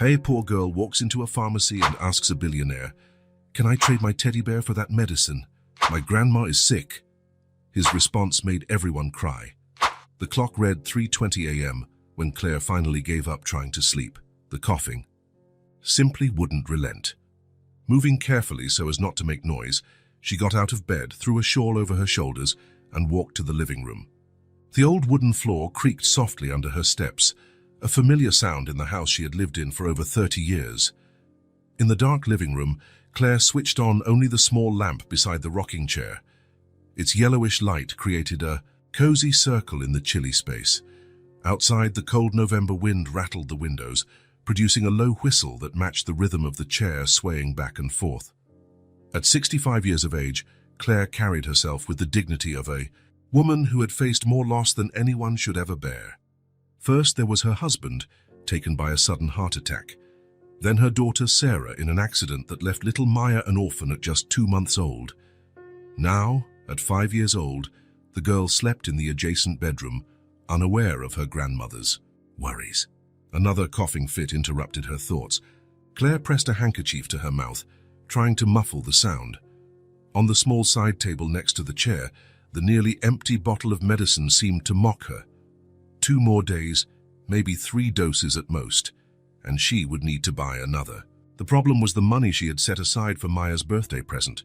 Hey, poor girl walks into a pharmacy and asks a billionaire, "Can I trade my teddy bear for that medicine? My grandma is sick." His response made everyone cry. The clock read 3:20 a.m. when Claire finally gave up trying to sleep. The coughing simply wouldn't relent. Moving carefully so as not to make noise, she got out of bed, threw a shawl over her shoulders, and walked to the living room. The old wooden floor creaked softly under her steps, a familiar sound in the house she had lived in for over 30 years. In the dark living room, Claire switched on only the small lamp beside the rocking chair. Its yellowish light created a cozy circle in the chilly space. Outside, the cold November wind rattled the windows, producing a low whistle that matched the rhythm of the chair swaying back and forth. At 65 years of age, Claire carried herself with the dignity of a woman who had faced more loss than anyone should ever bear. First, there was her husband, taken by a sudden heart attack. Then her daughter Sarah in an accident that left little Maya an orphan at just 2 months old. Now, at 5 years old, the girl slept in the adjacent bedroom, unaware of her grandmother's worries. Another coughing fit interrupted her thoughts. Claire pressed a handkerchief to her mouth, trying to muffle the sound. On the small side table next to the chair, the nearly empty bottle of medicine seemed to mock her. 2 more days, maybe 3 doses at most, and she would need to buy another. The problem was the money she had set aside for Maya's birthday present.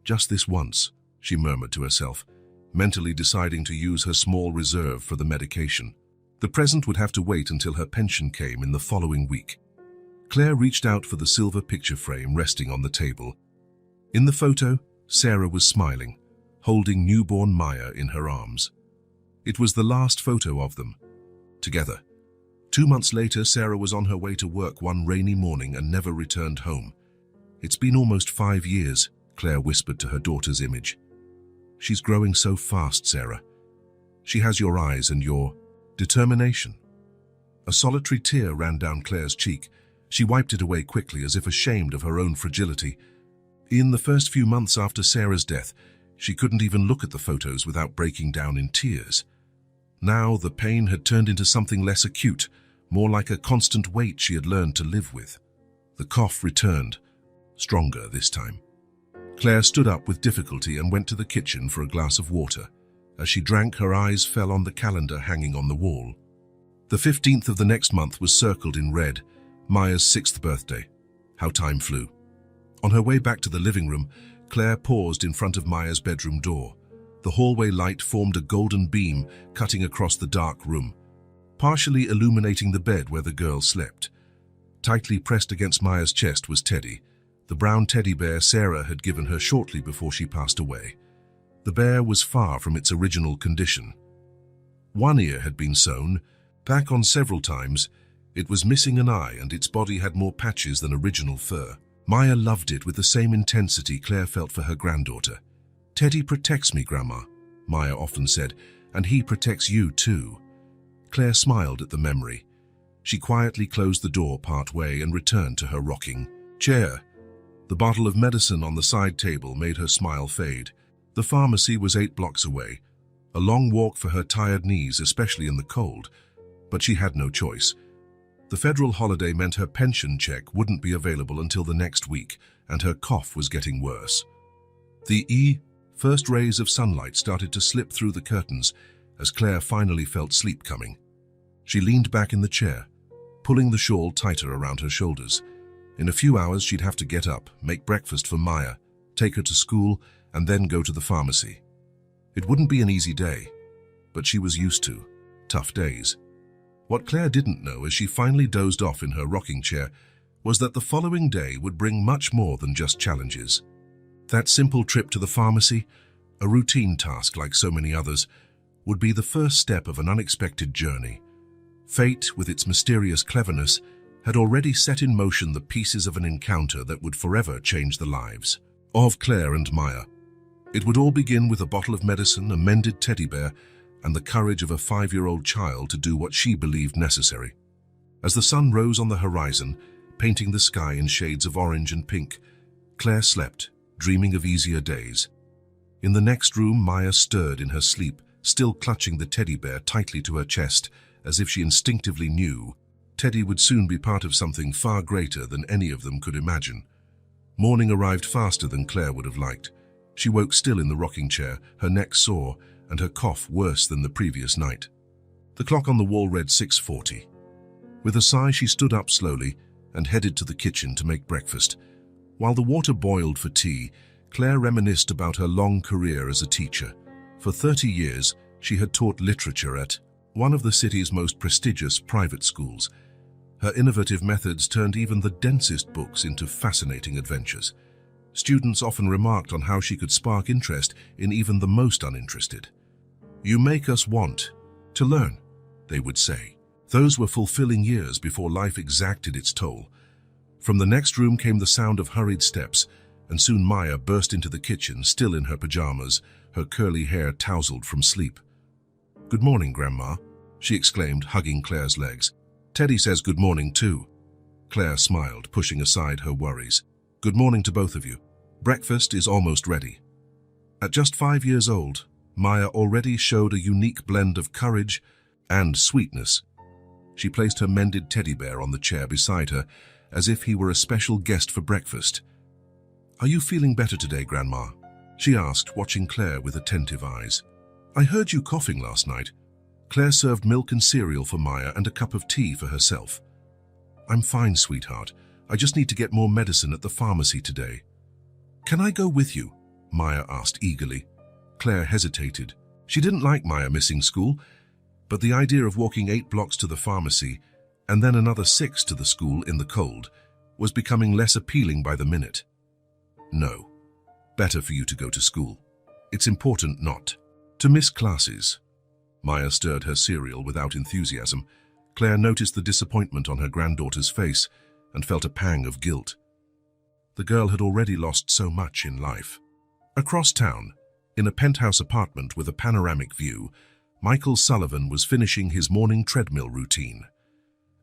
Just this once, she murmured to herself, mentally deciding to use her small reserve for the medication. The present would have to wait until her pension came in the following week. Claire reached out for the silver picture frame resting on the table. In the photo, Sarah was smiling, holding newborn Maya in her arms. It was the last photo of them, together. 2 months later, Sarah was on her way to work one rainy morning and never returned home. "It's been almost 5 years, Claire whispered to her daughter's image. "She's growing so fast, Sarah. She has your eyes and your determination." A solitary tear ran down Claire's cheek. She wiped it away quickly as if ashamed of her own fragility. In the first few months after Sarah's death, she couldn't even look at the photos without breaking down in tears. Now the pain had turned into something less acute, more like a constant weight she had learned to live with. The cough returned, stronger this time. Claire stood up with difficulty and went to the kitchen for a glass of water. As she drank, her eyes fell on the calendar hanging on the wall. The 15th of the next month was circled in red, Maya's 6th birthday. How time flew. On her way back to the living room, Claire paused in front of Maya's bedroom door. The hallway light formed a golden beam cutting across the dark room, partially illuminating the bed where the girl slept. Tightly pressed against Maya's chest was Teddy, the brown teddy bear Sarah had given her shortly before she passed away. The bear was far from its original condition. One ear had been sewn, back on several times. It was missing an eye and its body had more patches than original fur. Maya loved it with the same intensity Claire felt for her granddaughter. "Teddy protects me, Grandma," Maya often said, "and he protects you too." Claire smiled at the memory. She quietly closed the door part way and returned to her rocking chair. The bottle of medicine on the side table made her smile fade. The pharmacy was 8 blocks away, a long walk for her tired knees, especially in the cold, but she had no choice. The federal holiday meant her pension check wouldn't be available until the next week, and her cough was getting worse. The first rays of sunlight started to slip through the curtains as Claire finally felt sleep coming. She leaned back in the chair, pulling the shawl tighter around her shoulders. In a few hours, she'd have to get up, make breakfast for Maya, take her to school, and then go to the pharmacy. It wouldn't be an easy day, but she was used to tough days. What Claire didn't know as she finally dozed off in her rocking chair was that the following day would bring much more than just challenges. That simple trip to the pharmacy, a routine task like so many others, would be the first step of an unexpected journey. Fate, with its mysterious cleverness, had already set in motion the pieces of an encounter that would forever change the lives of Claire and Maya. It would all begin with a bottle of medicine, a mended teddy bear, and the courage of a 5-year-old child to do what she believed necessary. As the sun rose on the horizon, painting the sky in shades of orange and pink, Claire slept, dreaming of easier days. In the next room, Maya stirred in her sleep, still clutching the teddy bear tightly to her chest, as if she instinctively knew Teddy would soon be part of something far greater than any of them could imagine. Morning arrived faster than Claire would have liked. She woke still in the rocking chair, her neck sore, and her cough worse than the previous night. The clock on the wall read 6:40. With a sigh, she stood up slowly and headed to the kitchen to make breakfast. While the water boiled for tea, Claire reminisced about her long career as a teacher. For 30 years, she had taught literature at one of the city's most prestigious private schools. Her innovative methods turned even the densest books into fascinating adventures. Students often remarked on how she could spark interest in even the most uninterested. "You make us want to learn," they would say. Those were fulfilling years before life exacted its toll. From the next room came the sound of hurried steps, and soon Maya burst into the kitchen, still in her pajamas, her curly hair tousled from sleep. "Good morning, Grandma," she exclaimed, hugging Claire's legs. "Teddy says good morning too." Claire smiled, pushing aside her worries. "Good morning to both of you. Breakfast is almost ready." At just 5 years old, Maya already showed a unique blend of courage and sweetness. She placed her mended teddy bear on the chair beside her, as if he were a special guest for breakfast. "Are you feeling better today, Grandma?" she asked, watching Claire with attentive eyes. "I heard you coughing last night." Claire served milk and cereal for Maya and a cup of tea for herself. "I'm fine, sweetheart. I just need to get more medicine at the pharmacy today." "Can I go with you?" Maya asked eagerly. Claire hesitated. She didn't like Maya missing school, but the idea of walking 8 blocks to the pharmacy and then another 6 to the school in the cold was becoming less appealing by the minute. "No. Better for you to go to school. It's important not to miss classes." Maya stirred her cereal without enthusiasm. Claire noticed the disappointment on her granddaughter's face and felt a pang of guilt. The girl had already lost so much in life. Across town, in a penthouse apartment with a panoramic view, Michael Sullivan was finishing his morning treadmill routine.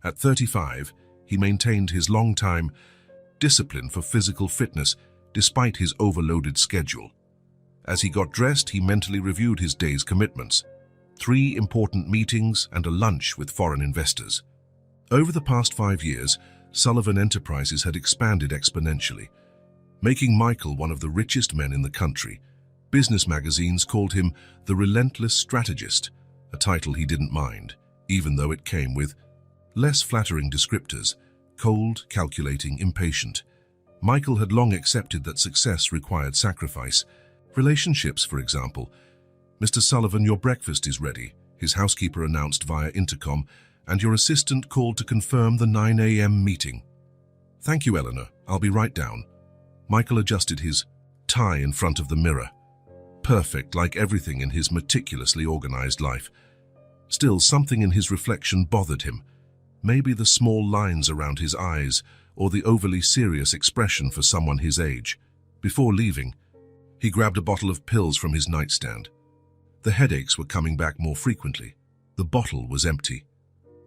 At 35, he maintained his long-time discipline for physical fitness despite his overloaded schedule. As he got dressed, he mentally reviewed his day's commitments: 3 important meetings and a lunch with foreign investors. Over the past 5 years, Sullivan Enterprises had expanded exponentially, making Michael one of the richest men in the country. Business magazines called him the relentless strategist, a title he didn't mind, even though it came with less flattering descriptors: cold, calculating, impatient. Michael had long accepted that success required sacrifice. Relationships, for example. "Mr. Sullivan, your breakfast is ready," his housekeeper announced via intercom, "and your assistant called to confirm the 9 a.m. meeting." "Thank you, Eleanor. I'll be right down." Michael adjusted his tie in front of the mirror. Perfect, like everything in his meticulously organized life. Still, something in his reflection bothered him. Maybe the small lines around his eyes, or the overly serious expression for someone his age. Before leaving, he grabbed a bottle of pills from his nightstand. The headaches were coming back more frequently. The bottle was empty.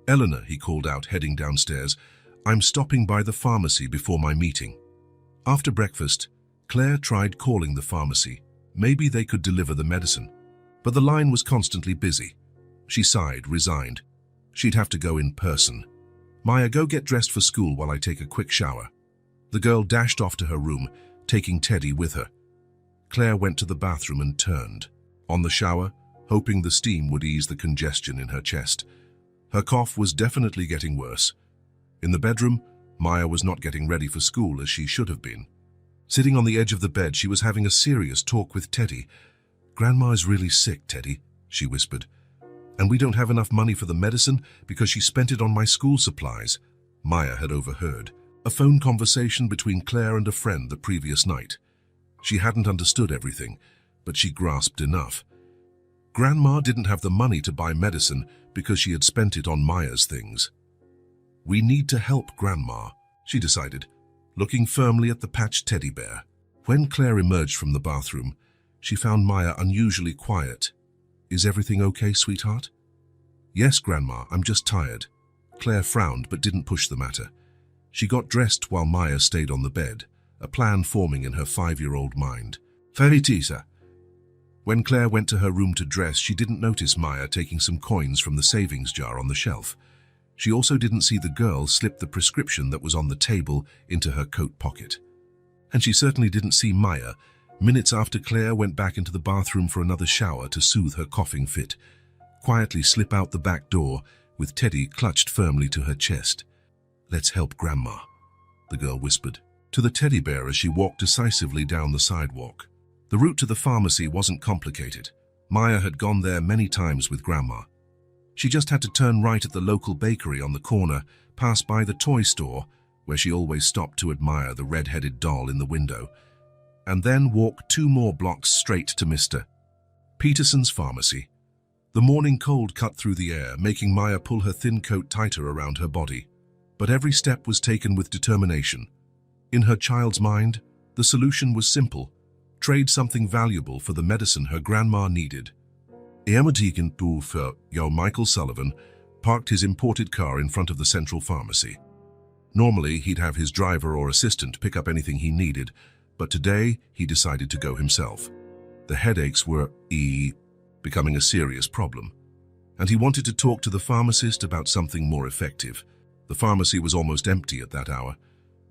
"Eleanor," he called out, heading downstairs, "I'm stopping by the pharmacy before my meeting." After breakfast, Claire tried calling the pharmacy. Maybe they could deliver the medicine. But the line was constantly busy. She sighed, resigned. She'd have to go in person. "Maya, go get dressed for school while I take a quick shower." The girl dashed off to her room, taking Teddy with her. Claire went to the bathroom and turned on the shower, hoping the steam would ease the congestion in her chest. Her cough was definitely getting worse. In the bedroom, Maya was not getting ready for school as she should have been. Sitting on the edge of the bed, she was having a serious talk with Teddy. "Grandma is really sick, Teddy," she whispered. "And we don't have enough money for the medicine because she spent it on my school supplies." Maya had overheard a phone conversation between Claire and a friend the previous night. She hadn't understood everything, but she grasped enough. Grandma didn't have the money to buy medicine because she had spent it on Maya's things. "We need to help Grandma," she decided, looking firmly at the patched teddy bear. When Claire emerged from the bathroom, she found Maya unusually quiet. "Is everything okay, sweetheart?" "Yes, Grandma, I'm just tired." Claire frowned but didn't push the matter. She got dressed while Maya stayed on the bed, a plan forming in her 5-year-old mind. "Feritisa." When Claire went to her room to dress, she didn't notice Maya taking some coins from the savings jar on the shelf. She also didn't see the girl slip the prescription that was on the table into her coat pocket. And she certainly didn't see Maya, minutes after Claire went back into the bathroom for another shower to soothe her coughing fit, quietly slip out the back door with Teddy clutched firmly to her chest. "Let's help Grandma," the girl whispered to the teddy bear as she walked decisively down the sidewalk. The route to the pharmacy wasn't complicated. Maya had gone there many times with Grandma. She just had to turn right at the local bakery on the corner, pass by the toy store, where she always stopped to admire the red-headed doll in the window, and then walk 2 more blocks straight to Mr. Peterson's pharmacy. The morning cold cut through the air, making Maya pull her thin coat tighter around her body. But every step was taken with determination. In her child's mind, the solution was simple: trade something valuable for the medicine her grandma needed. Michael Sullivan parked his imported car in front of the central pharmacy. Normally, he'd have his driver or assistant pick up anything he needed, but today he decided to go himself. The headaches were becoming a serious problem, and he wanted to talk to the pharmacist about something more effective. The pharmacy was almost empty at that hour.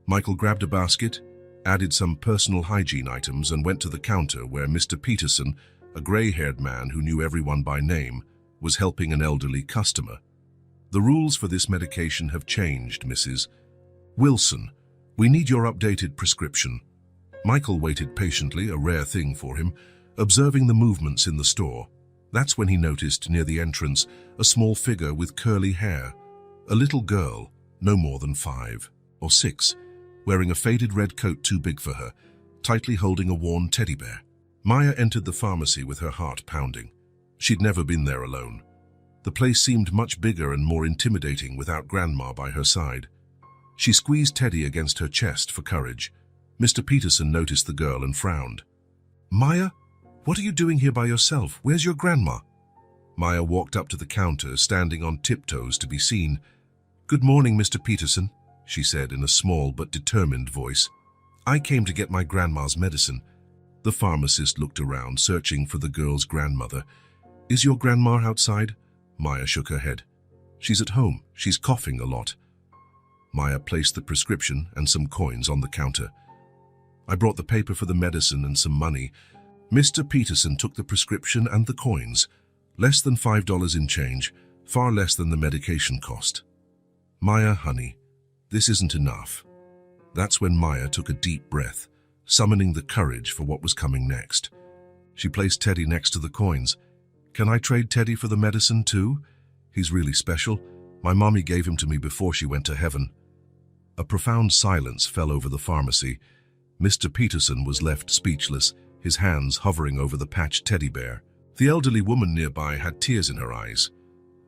Michael grabbed a basket, added some personal hygiene items, and went to the counter where Mr. Peterson, a gray-haired man who knew everyone by name, was helping an elderly customer. "The rules for this medication have changed, Mrs. Wilson. We need your updated prescription." Michael waited patiently, a rare thing for him, observing the movements in the store. That's when he noticed near the entrance a small figure with curly hair, a little girl, no more than 5 or 6, wearing a faded red coat too big for her, tightly holding a worn teddy bear. Maya entered the pharmacy with her heart pounding. She'd never been there alone. The place seemed much bigger and more intimidating without Grandma by her side. She squeezed Teddy against her chest for courage. Mr. Peterson noticed the girl and frowned. "Maya, what are you doing here by yourself? Where's your grandma?" Maya walked up to the counter, standing on tiptoes to be seen. "Good morning, Mr. Peterson," she said in a small but determined voice. "I came to get my grandma's medicine." The pharmacist looked around, searching for the girl's grandmother. "Is your grandma outside?" Maya shook her head. "She's at home. She's coughing a lot." Maya placed the prescription and some coins on the counter. "I brought the paper for the medicine and some money." Mr. Peterson took the prescription and the coins. Less than $5 in change, far less than the medication cost. "Maya, honey, this isn't enough." That's when Maya took a deep breath, summoning the courage for what was coming next. She placed Teddy next to the coins. "Can I trade Teddy for the medicine too? He's really special. My mommy gave him to me before she went to heaven." A profound silence fell over the pharmacy. Mr. Peterson was left speechless, his hands hovering over the patched teddy bear. The elderly woman nearby had tears in her eyes.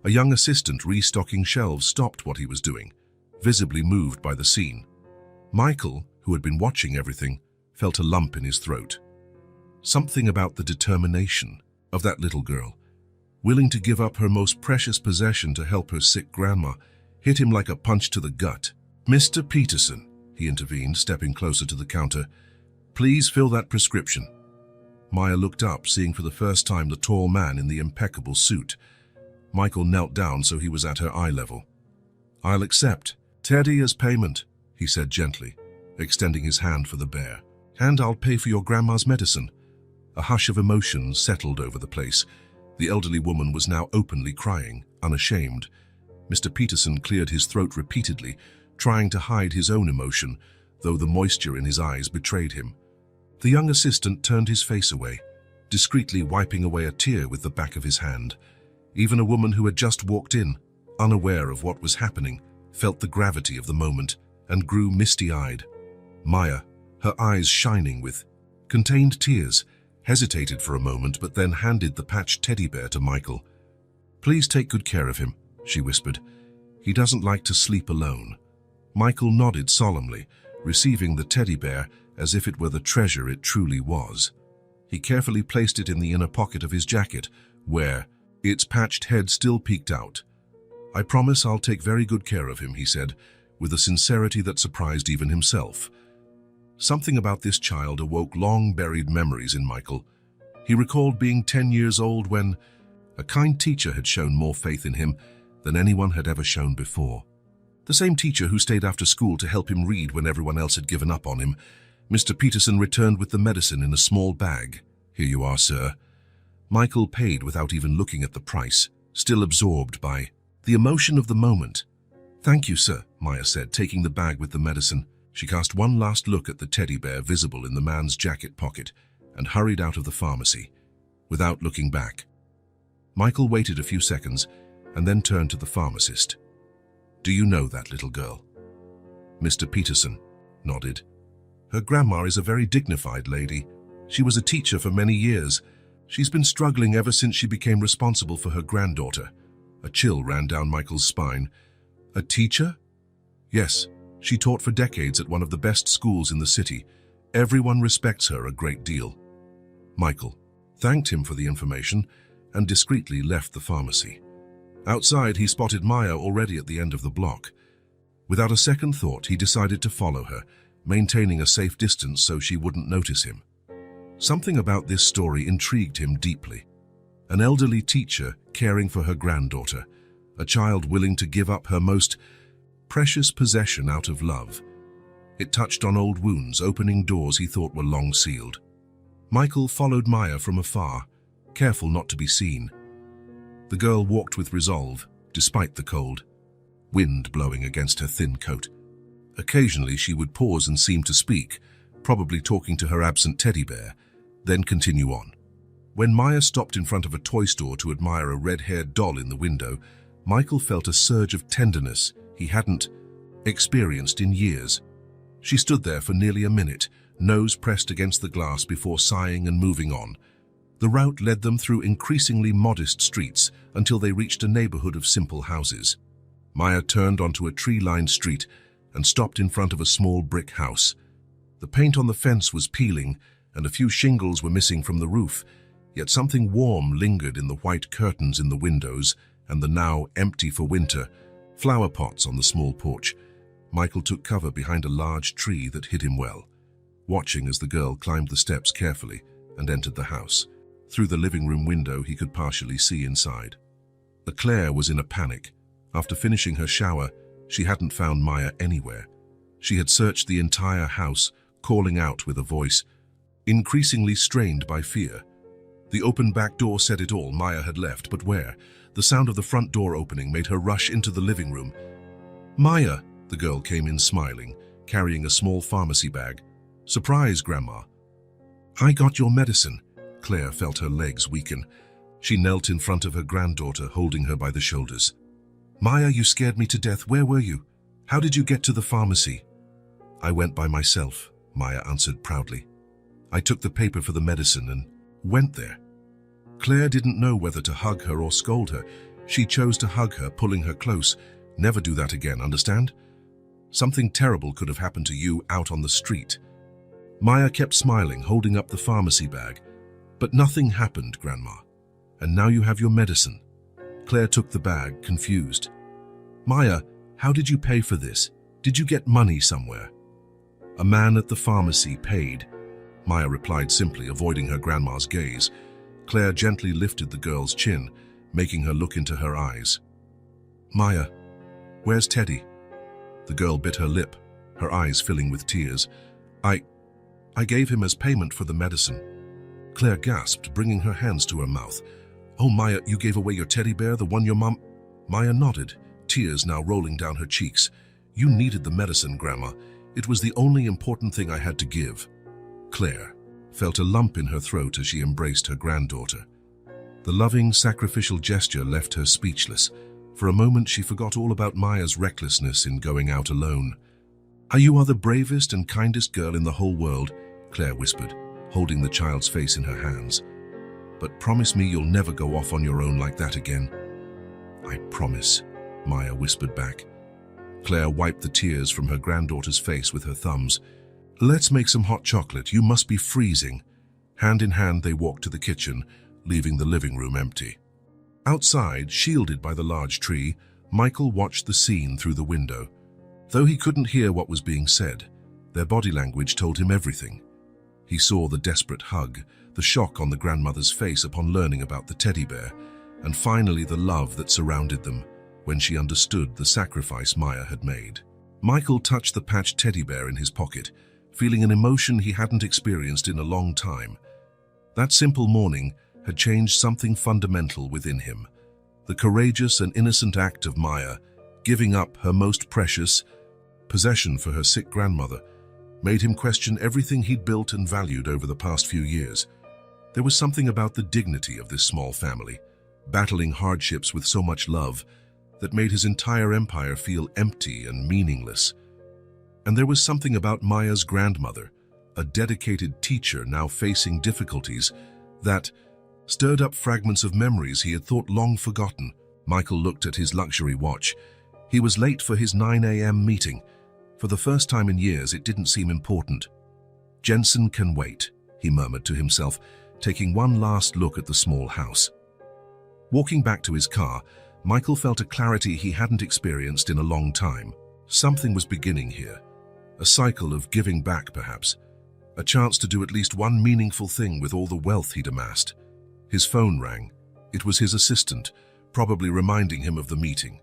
A young assistant restocking shelves stopped what he was doing, visibly moved by the scene. Michael, who had been watching everything, felt a lump in his throat. Something about the determination of that little girl, willing to give up her most precious possession to help her sick grandma, hit him like a punch to the gut. "Mr. Peterson," he intervened, stepping closer to the counter, "please fill that prescription." Maya looked up, seeing for the first time the tall man in the impeccable suit. Michael knelt down so he was at her eye level. "I'll accept Teddy as payment," he said gently, extending his hand for the bear. "And I'll pay for your grandma's medicine." A hush of emotion settled over the place. The elderly woman was now openly crying, unashamed. Mr. Peterson cleared his throat repeatedly, trying to hide his own emotion, though the moisture in his eyes betrayed him. The young assistant turned his face away, discreetly wiping away a tear with the back of his hand. Even a woman who had just walked in, unaware of what was happening, felt the gravity of the moment and grew misty-eyed. Maya, her eyes shining with contained tears, hesitated for a moment but then handed the patched teddy bear to Michael. "Please take good care of him," she whispered. "He doesn't like to sleep alone." Michael nodded solemnly, receiving the teddy bear as if it were the treasure it truly was. He carefully placed it in the inner pocket of his jacket, where its patched head still peeked out. "I promise I'll take very good care of him," he said, with a sincerity that surprised even himself. Something about this child awoke long-buried memories in Michael. He recalled being 10 years old when a kind teacher had shown more faith in him than anyone had ever shown before. The same teacher who stayed after school to help him read when everyone else had given up on him. Mr. Peterson returned with the medicine in a small bag. "Here you are, sir." Michael paid without even looking at the price, still absorbed by the emotion of the moment. "Thank you, sir," Maya said, taking the bag with the medicine. She cast one last look at the teddy bear visible in the man's jacket pocket and hurried out of the pharmacy, without looking back. Michael waited a few seconds and then turned to the pharmacist. "Do you know that little girl?" Mr. Peterson nodded. "Her grandma is a very dignified lady. She was a teacher for many years. She's been struggling ever since she became responsible for her granddaughter." A chill ran down Michael's spine. "A teacher?" "Yes, she taught for decades at one of the best schools in the city. Everyone respects her a great deal." Michael thanked him for the information and discreetly left the pharmacy. Outside, he spotted Maya already at the end of the block. Without a second thought, he decided to follow her, maintaining a safe distance so she wouldn't notice him. Something about this story intrigued him deeply. An elderly teacher caring for her granddaughter, a child willing to give up her most precious possession out of love. It touched on old wounds, opening doors he thought were long sealed. Michael followed Maya from afar, careful not to be seen. The girl walked with resolve, despite the cold, wind blowing against her thin coat. Occasionally she would pause and seem to speak, probably talking to her absent teddy bear, then continue on. When Maya stopped in front of a toy store to admire a red-haired doll in the window, Michael felt a surge of tenderness he hadn't experienced in years. She stood there for nearly a minute, nose pressed against the glass before sighing and moving on. The route led them through increasingly modest streets until they reached a neighborhood of simple houses. Maya turned onto a tree-lined street and stopped in front of a small brick house. The paint on the fence was peeling and a few shingles were missing from the roof, yet something warm lingered in the white curtains in the windows and the now empty for winter flower pots on the small porch. Michael took cover behind a large tree that hid him well, watching as the girl climbed the steps carefully and entered the house. Through the living room window, he could partially see inside. Claire was in a panic. After finishing her shower, she hadn't found Maya anywhere. She had searched the entire house, calling out with a voice, increasingly strained by fear. The open back door said it all. Maya had left, but where? The sound of the front door opening made her rush into the living room. "Maya!" The girl came in smiling, carrying a small pharmacy bag. "Surprise, Grandma." "I got your medicine." Claire felt her legs weaken. She knelt in front of her granddaughter, holding her by the shoulders. "Maya, you scared me to death. Where were you? How did you get to the pharmacy?" "I went by myself," Maya answered proudly. "I took the paper for the medicine and went there." Claire didn't know whether to hug her or scold her. She chose to hug her, pulling her close. "Never do that again, understand? Something terrible could have happened to you out on the street." Maya kept smiling, holding up the pharmacy bag. "But nothing happened, Grandma. And now you have your medicine." Claire took the bag, confused. "Maya, how did you pay for this? Did you get money somewhere?" "A man at the pharmacy paid," Maya replied simply, avoiding her grandma's gaze. Claire gently lifted the girl's chin, making her look into her eyes. "Maya, where's Teddy?" The girl bit her lip, her eyes filling with tears. I gave him as payment for the medicine." Claire gasped, bringing her hands to her mouth. "Oh, Maya, you gave away your teddy bear, the one your mom—" Maya nodded, tears now rolling down her cheeks. "You needed the medicine, Grandma. It was the only important thing I had to give." Claire felt a lump in her throat as she embraced her granddaughter. The loving, sacrificial gesture left her speechless. For a moment, she forgot all about Maya's recklessness in going out alone. "You are the bravest and kindest girl in the whole world," Claire whispered, holding the child's face in her hands. "But promise me you'll never go off on your own like that again." "I promise," Maya whispered back. Claire wiped the tears from her granddaughter's face with her thumbs. "Let's make some hot chocolate. You must be freezing." Hand in hand, they walked to the kitchen, leaving the living room empty. Outside, shielded by the large tree, Michael watched the scene through the window. Though he couldn't hear what was being said, their body language told him everything. He saw the desperate hug, the shock on the grandmother's face upon learning about the teddy bear, and finally the love that surrounded them when she understood the sacrifice Maya had made. Michael touched the patched teddy bear in his pocket, feeling an emotion he hadn't experienced in a long time. That simple morning had changed something fundamental within him. The courageous and innocent act of Maya, giving up her most precious possession for her sick grandmother, made him question everything he'd built and valued over the past few years. There was something about the dignity of this small family, battling hardships with so much love, that made his entire empire feel empty and meaningless. And there was something about Maya's grandmother, a dedicated teacher now facing difficulties, that stirred up fragments of memories he had thought long forgotten. Michael looked at his luxury watch. He was late for his 9 a.m. meeting. For the first time in years, it didn't seem important. "Jensen can wait," he murmured to himself, taking one last look at the small house. Walking back to his car, Michael felt a clarity he hadn't experienced in a long time. Something was beginning here. A cycle of giving back, perhaps. A chance to do at least one meaningful thing with all the wealth he'd amassed. His phone rang. It was his assistant, probably reminding him of the meeting.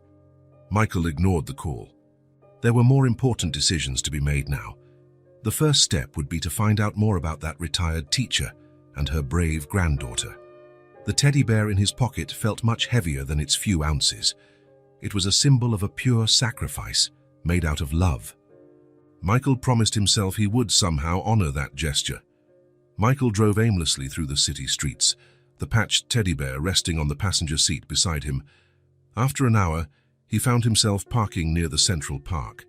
Michael ignored the call. There were more important decisions to be made now. The first step would be to find out more about that retired teacher and her brave granddaughter. The teddy bear in his pocket felt much heavier than its few ounces. It was a symbol of a pure sacrifice, made out of love. Michael promised himself he would somehow honor that gesture. Michael drove aimlessly through the city streets, the patched teddy bear resting on the passenger seat beside him. After an hour, he found himself parking near the Central Park.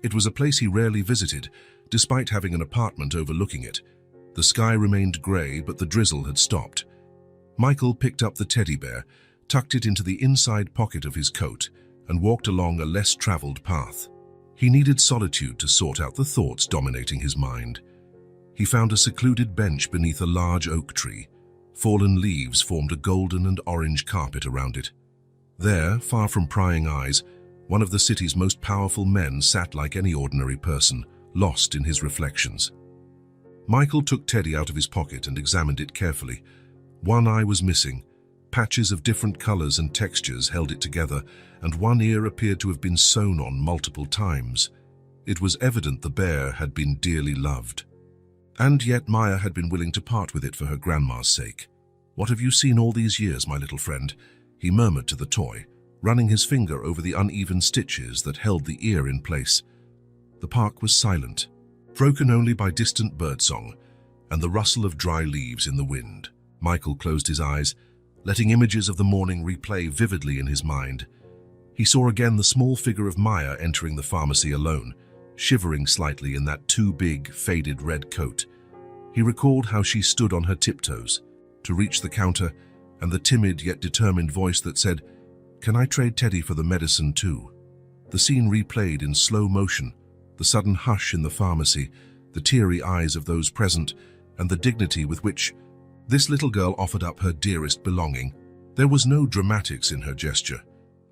It was a place he rarely visited, despite having an apartment overlooking it. The sky remained grey, but the drizzle had stopped. Michael picked up the teddy bear, tucked it into the inside pocket of his coat, and walked along a less traveled path. He needed solitude to sort out the thoughts dominating his mind. He found a secluded bench beneath a large oak tree. Fallen leaves formed a golden and orange carpet around it. There, far from prying eyes, one of the city's most powerful men sat like any ordinary person, lost in his reflections. Michael took Teddy out of his pocket and examined it carefully. One eye was missing. Patches of different colors and textures held it together, and one ear appeared to have been sewn on multiple times. It was evident the bear had been dearly loved. And yet Maya had been willing to part with it for her grandma's sake. "What have you seen all these years, my little friend?" he murmured to the toy, running his finger over the uneven stitches that held the ear in place. The park was silent, broken only by distant birdsong and the rustle of dry leaves in the wind. Michael closed his eyes, letting images of the morning replay vividly in his mind. He saw again the small figure of Maya entering the pharmacy alone, shivering slightly in that too big, faded red coat. He recalled how she stood on her tiptoes to reach the counter, and the timid yet determined voice that said, "Can I trade Teddy for the medicine too?" The scene replayed in slow motion, the sudden hush in the pharmacy, the teary eyes of those present, and the dignity with which this little girl offered up her dearest belonging. There was no dramatics in her gesture,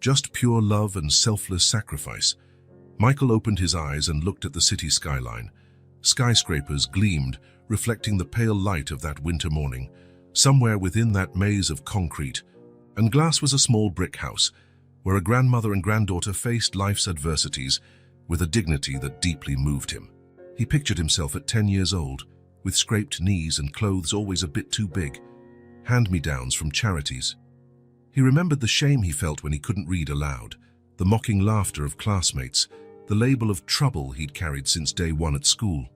just pure love and selfless sacrifice. Michael opened his eyes and looked at the city skyline. Skyscrapers gleamed, reflecting the pale light of that winter morning. Somewhere within that maze of concrete and glass was a small brick house, where a grandmother and granddaughter faced life's adversities with a dignity that deeply moved him. He pictured himself at 10 years old, with scraped knees and clothes always a bit too big, hand-me-downs from charities. He remembered the shame he felt when he couldn't read aloud, the mocking laughter of classmates, the label of trouble he'd carried since day one at school.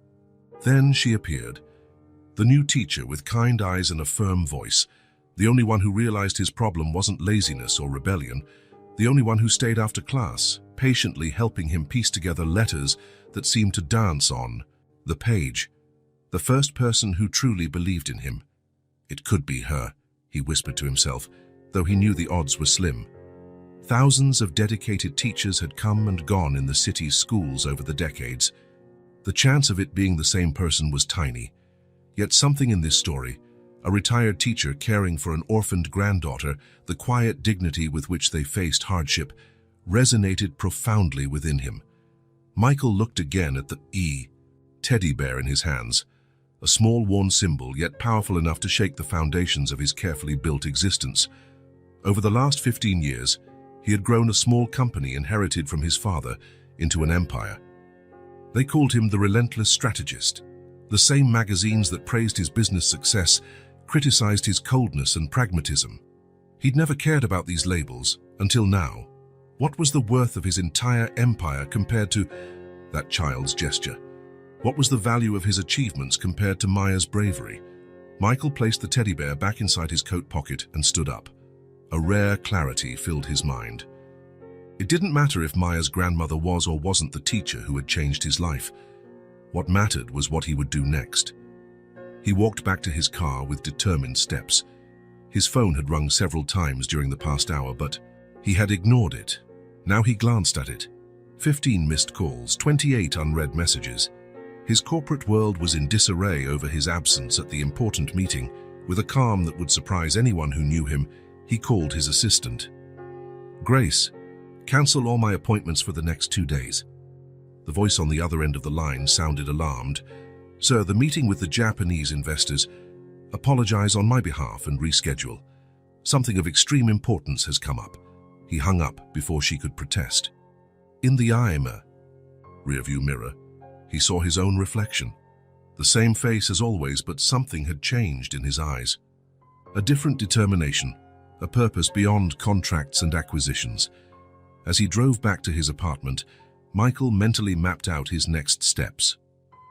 Then she appeared, the new teacher with kind eyes and a firm voice, the only one who realized his problem wasn't laziness or rebellion, the only one who stayed after class, patiently helping him piece together letters that seemed to dance on the page. The first person who truly believed in him. It could be her, he whispered to himself, though he knew the odds were slim. Thousands of dedicated teachers had come and gone in the city's schools over the decades. The chance of it being the same person was tiny. Yet something in this story, a retired teacher caring for an orphaned granddaughter, the quiet dignity with which they faced hardship, resonated profoundly within him. Michael looked again at the teddy bear in his hands, a small worn symbol yet powerful enough to shake the foundations of his carefully built existence. Over the last 15 years, He had grown a small company inherited from his father into an empire. They called him the relentless strategist. The same magazines that praised his business success criticized his coldness and pragmatism. He'd never cared about these labels until now. What was the worth of his entire empire compared to that child's gesture? What was the value of his achievements compared to Maya's bravery? Michael placed the teddy bear back inside his coat pocket and stood up. A rare clarity filled his mind. It didn't matter if Maya's grandmother was or wasn't the teacher who had changed his life. What mattered was what he would do next. He walked back to his car with determined steps. His phone had rung several times during the past hour, but he had ignored it. Now he glanced at it. 15 missed calls, 28 unread messages. His corporate world was in disarray over his absence at the important meeting. With a calm that would surprise anyone who knew him, he called his assistant. "Grace, cancel all my appointments for the next 2 days." The voice on the other end of the line sounded alarmed. "Sir, the meeting with the Japanese investors. Apologize on my behalf and reschedule. Something of extreme importance has come up." He hung up before she could protest. In the rearview mirror, he saw his own reflection. The same face as always, but something had changed in his eyes. A different determination, a purpose beyond contracts and acquisitions. As he drove back to his apartment, Michael mentally mapped out his next steps.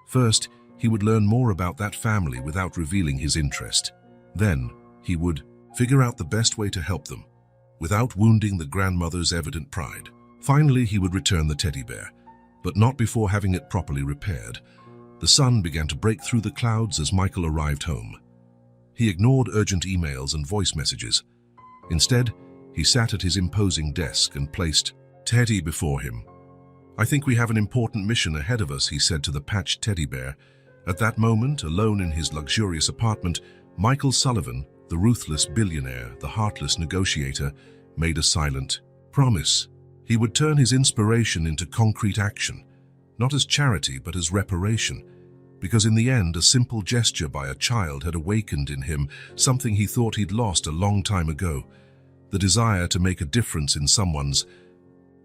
First, he would learn more about that family without revealing his interest. Then, he would figure out the best way to help them, without wounding the grandmother's evident pride. Finally, he would return the teddy bear, but not before having it properly repaired. The sun began to break through the clouds as Michael arrived home. He ignored urgent emails and voice messages. Instead, he sat at his imposing desk and placed Teddy before him. "I think we have an important mission ahead of us," he said to the patched teddy bear. At that moment, alone in his luxurious apartment, Michael Sullivan, the ruthless billionaire, the heartless negotiator, made a silent promise. He would turn his inspiration into concrete action, not as charity but as reparation, because in the end a simple gesture by a child had awakened in him something he thought he'd lost a long time ago, the desire to make a difference in someone's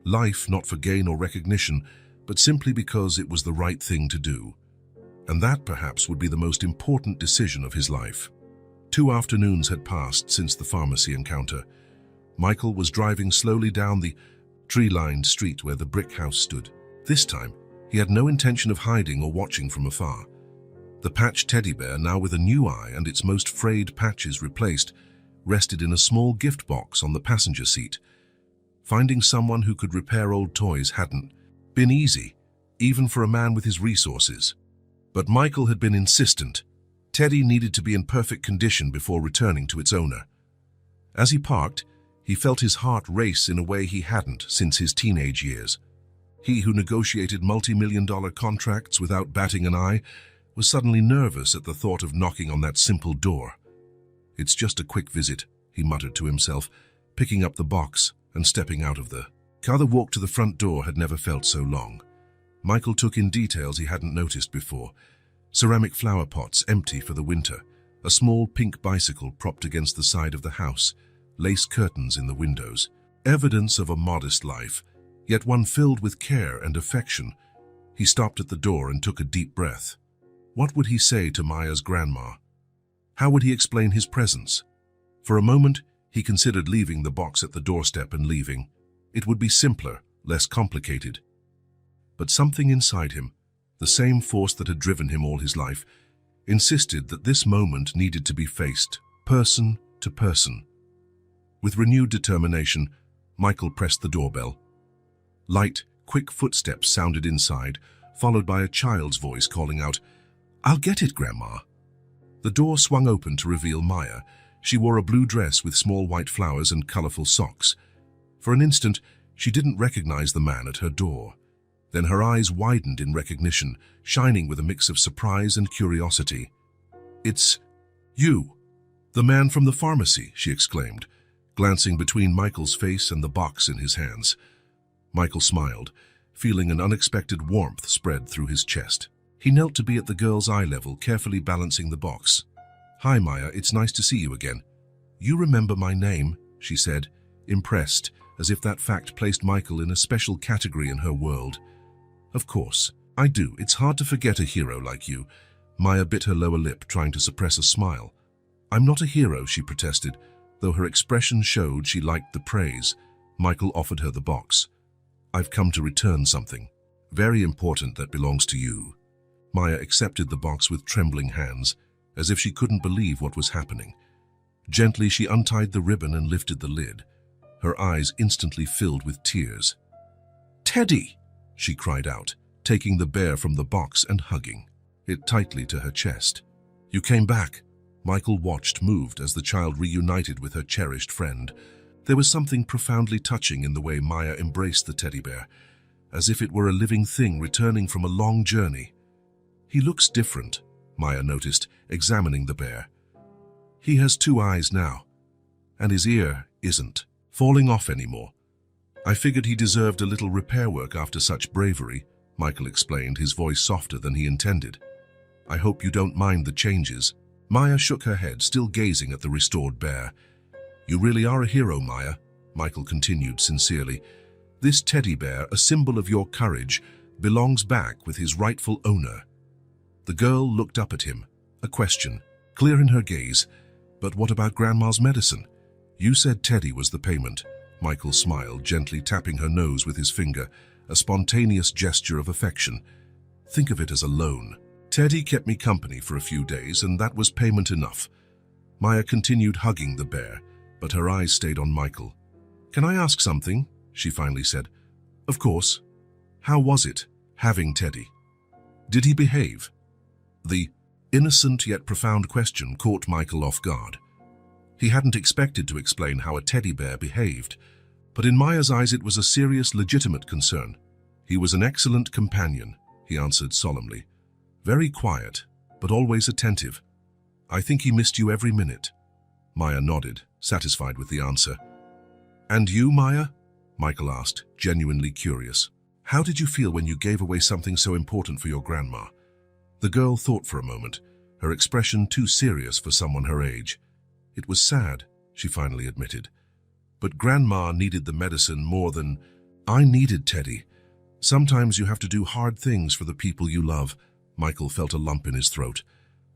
life, not for gain or recognition, but simply because it was the right thing to do. And that perhaps would be the most important decision of his life. 2 afternoons had passed since the pharmacy encounter. Michael was driving slowly down the tree-lined street where the brick house stood. This time, he had no intention of hiding or watching from afar. The patched teddy bear, now with a new eye and its most frayed patches replaced, rested in a small gift box on the passenger seat. Finding someone who could repair old toys hadn't been easy, even for a man with his resources. But Michael had been insistent. Teddy needed to be in perfect condition before returning to its owner. As he parked, he felt his heart race in a way he hadn't since his teenage years. He who negotiated multi-million-dollar contracts without batting an eye was suddenly nervous at the thought of knocking on that simple door. "It's just a quick visit," he muttered to himself, picking up the box and stepping out of the car. The walk to the front door had never felt so long. Michael took in details he hadn't noticed before. Ceramic flower pots empty for the winter, a small pink bicycle propped against the side of the house, lace curtains in the windows. Evidence of a modest life, yet one filled with care and affection. He stopped at the door and took a deep breath. What would he say to Maya's grandma? How would he explain his presence? For a moment, he considered leaving the box at the doorstep and leaving. It would be simpler, less complicated. But something inside him, the same force that had driven him all his life, insisted that this moment needed to be faced, person to person. With renewed determination, Michael pressed the doorbell. Light, quick footsteps sounded inside, followed by a child's voice calling out, "I'll get it, Grandma." The door swung open to reveal Maya. She wore a blue dress with small white flowers and colorful socks. For an instant, she didn't recognize the man at her door. Then her eyes widened in recognition, shining with a mix of surprise and curiosity. "It's you, the man from the pharmacy," she exclaimed, glancing between Michael's face and the box in his hands. Michael smiled, feeling an unexpected warmth spread through his chest. He knelt to be at the girl's eye level, carefully balancing the box. "Hi, Maya, it's nice to see you again." "You remember my name," she said, impressed, as if that fact placed Michael in a special category in her world. Of course, I do. It's hard to forget a hero like you. Maya bit her lower lip, trying to suppress a smile. I'm not a hero, she protested, though her expression showed she liked the praise. Michael offered her the box. I've come to return something. Very important that belongs to you. Maya accepted the box with trembling hands, as if she couldn't believe what was happening. Gently, she untied the ribbon and lifted the lid. Her eyes instantly filled with tears. Teddy! She cried out, taking the bear from the box and hugging it tightly to her chest. You came back. Michael watched, moved, as the child reunited with her cherished friend. There was something profoundly touching in the way Maya embraced the teddy bear, as if it were a living thing returning from a long journey. He looks different, Maya noticed, examining the bear. He has 2 eyes now, and his ear isn't falling off anymore. I figured he deserved a little repair work after such bravery, Michael explained, his voice softer than he intended. I hope you don't mind the changes. Maya shook her head, still gazing at the restored bear. You really are a hero, Maya, Michael continued sincerely. This teddy bear, a symbol of your courage, belongs back with his rightful owner. The girl looked up at him, a question, clear in her gaze. But what about Grandma's medicine? You said Teddy was the payment. Michael smiled, gently tapping her nose with his finger, a spontaneous gesture of affection. Think of it as a loan. Teddy kept me company for a few days, and that was payment enough. Maya continued hugging the bear, but her eyes stayed on Michael. Can I ask something? She finally said. Of course. How was it, having Teddy? Did he behave? The innocent yet profound question caught Michael off guard. He hadn't expected to explain how a teddy bear behaved, but in Maya's eyes it was a serious, legitimate concern. He was an excellent companion, he answered solemnly. Very quiet, but always attentive. I think he missed you every minute. Maya nodded, satisfied with the answer. And you, Maya? Michael asked, genuinely curious. How did you feel when you gave away something so important for your grandma? The girl thought for a moment, her expression too serious for someone her age. It was sad, she finally admitted. But Grandma needed the medicine more than I needed Teddy. Sometimes you have to do hard things for the people you love. Michael felt a lump in his throat.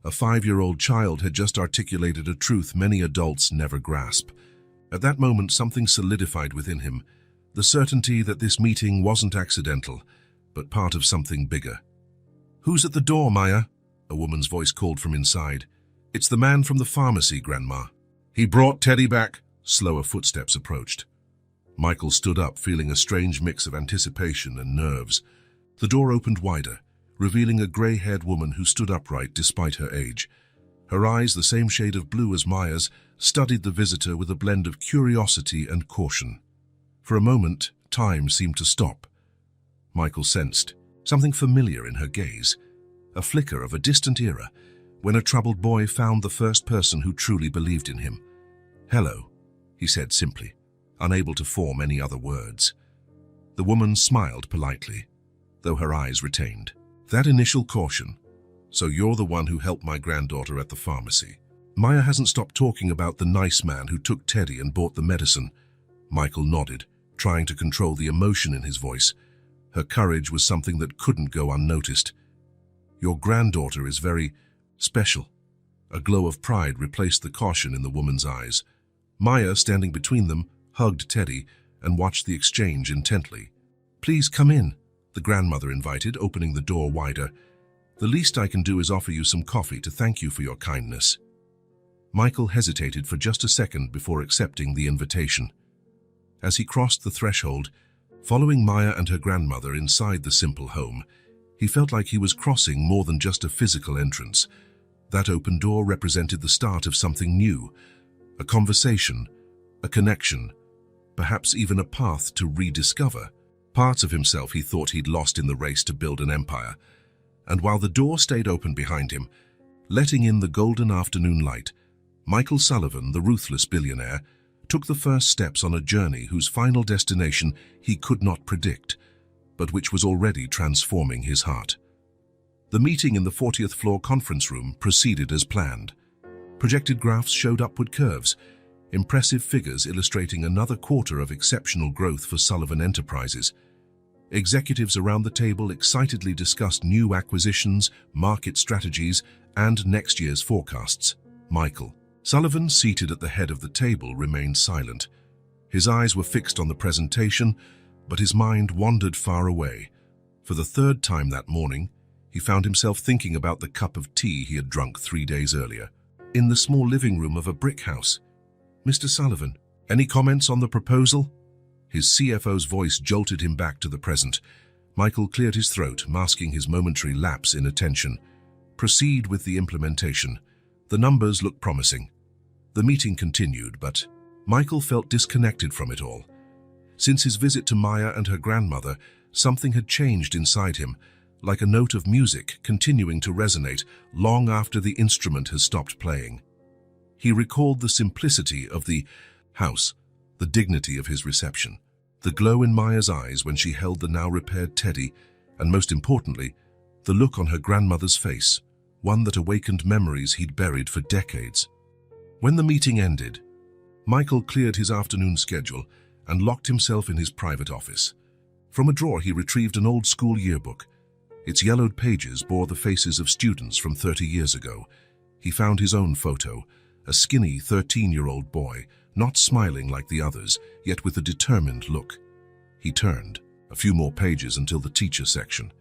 A 5-year-old child had just articulated a truth many adults never grasp. At that moment, something solidified within him, the certainty that this meeting wasn't accidental, but part of something bigger. Who's at the door, Maya? A woman's voice called from inside. It's the man from the pharmacy, Grandma. He brought Teddy back. Slower footsteps approached. Michael stood up, feeling a strange mix of anticipation and nerves. The door opened wider, revealing a grey-haired woman who stood upright despite her age. Her eyes, the same shade of blue as Maya's, studied the visitor with a blend of curiosity and caution. For a moment, time seemed to stop. Michael sensed something familiar in her gaze, a flicker of a distant era, when a troubled boy found the first person who truly believed in him. Hello, he said simply, unable to form any other words. The woman smiled politely, though her eyes retained that initial caution. So you're the one who helped my granddaughter at the pharmacy. Maya hasn't stopped talking about the nice man who took Teddy and bought the medicine. Michael nodded, trying to control the emotion in his voice. Her courage was something that couldn't go unnoticed. Your granddaughter is very special. A glow of pride replaced the caution in the woman's eyes. Maya, standing between them, hugged Teddy and watched the exchange intently. Please come in, the grandmother invited, opening the door wider. The least I can do is offer you some coffee to thank you for your kindness. Michael hesitated for just a second before accepting the invitation. As he crossed the threshold, following Maya and her grandmother inside the simple home, he felt like he was crossing more than just a physical entrance. That open door represented the start of something new, a conversation, a connection, perhaps even a path to rediscover parts of himself he thought he'd lost in the race to build an empire. And while the door stayed open behind him, letting in the golden afternoon light, Michael Sullivan, the ruthless billionaire, took the first steps on a journey whose final destination he could not predict, but which was already transforming his heart. The meeting in the 40th floor conference room proceeded as planned. Projected graphs showed upward curves, impressive figures illustrating another quarter of exceptional growth for Sullivan Enterprises. Executives around the table excitedly discussed new acquisitions, market strategies, and next year's forecasts. Michael Sullivan, seated at the head of the table, remained silent. His eyes were fixed on the presentation, but his mind wandered far away. For the third time that morning, he found himself thinking about the cup of tea he had drunk 3 days earlier. In the small living room of a brick house. "Mr. Sullivan, any comments on the proposal?" His CFO's voice jolted him back to the present. Michael cleared his throat, masking his momentary lapse in attention. "Proceed with the implementation. The numbers look promising." The meeting continued, but Michael felt disconnected from it all. Since his visit to Maya and her grandmother, something had changed inside him, like a note of music continuing to resonate long after the instrument has stopped playing. He recalled the simplicity of the house, the dignity of his reception, the glow in Maya's eyes when she held the now-repaired teddy, and most importantly, the look on her grandmother's face, one that awakened memories he'd buried for decades. When the meeting ended, Michael cleared his afternoon schedule and locked himself in his private office. From a drawer he retrieved an old school yearbook. Its yellowed pages bore the faces of students from 30 years ago. He found his own photo, a skinny 13-year-old boy, not smiling like the others, yet with a determined look. He turned a few more pages until the teacher section.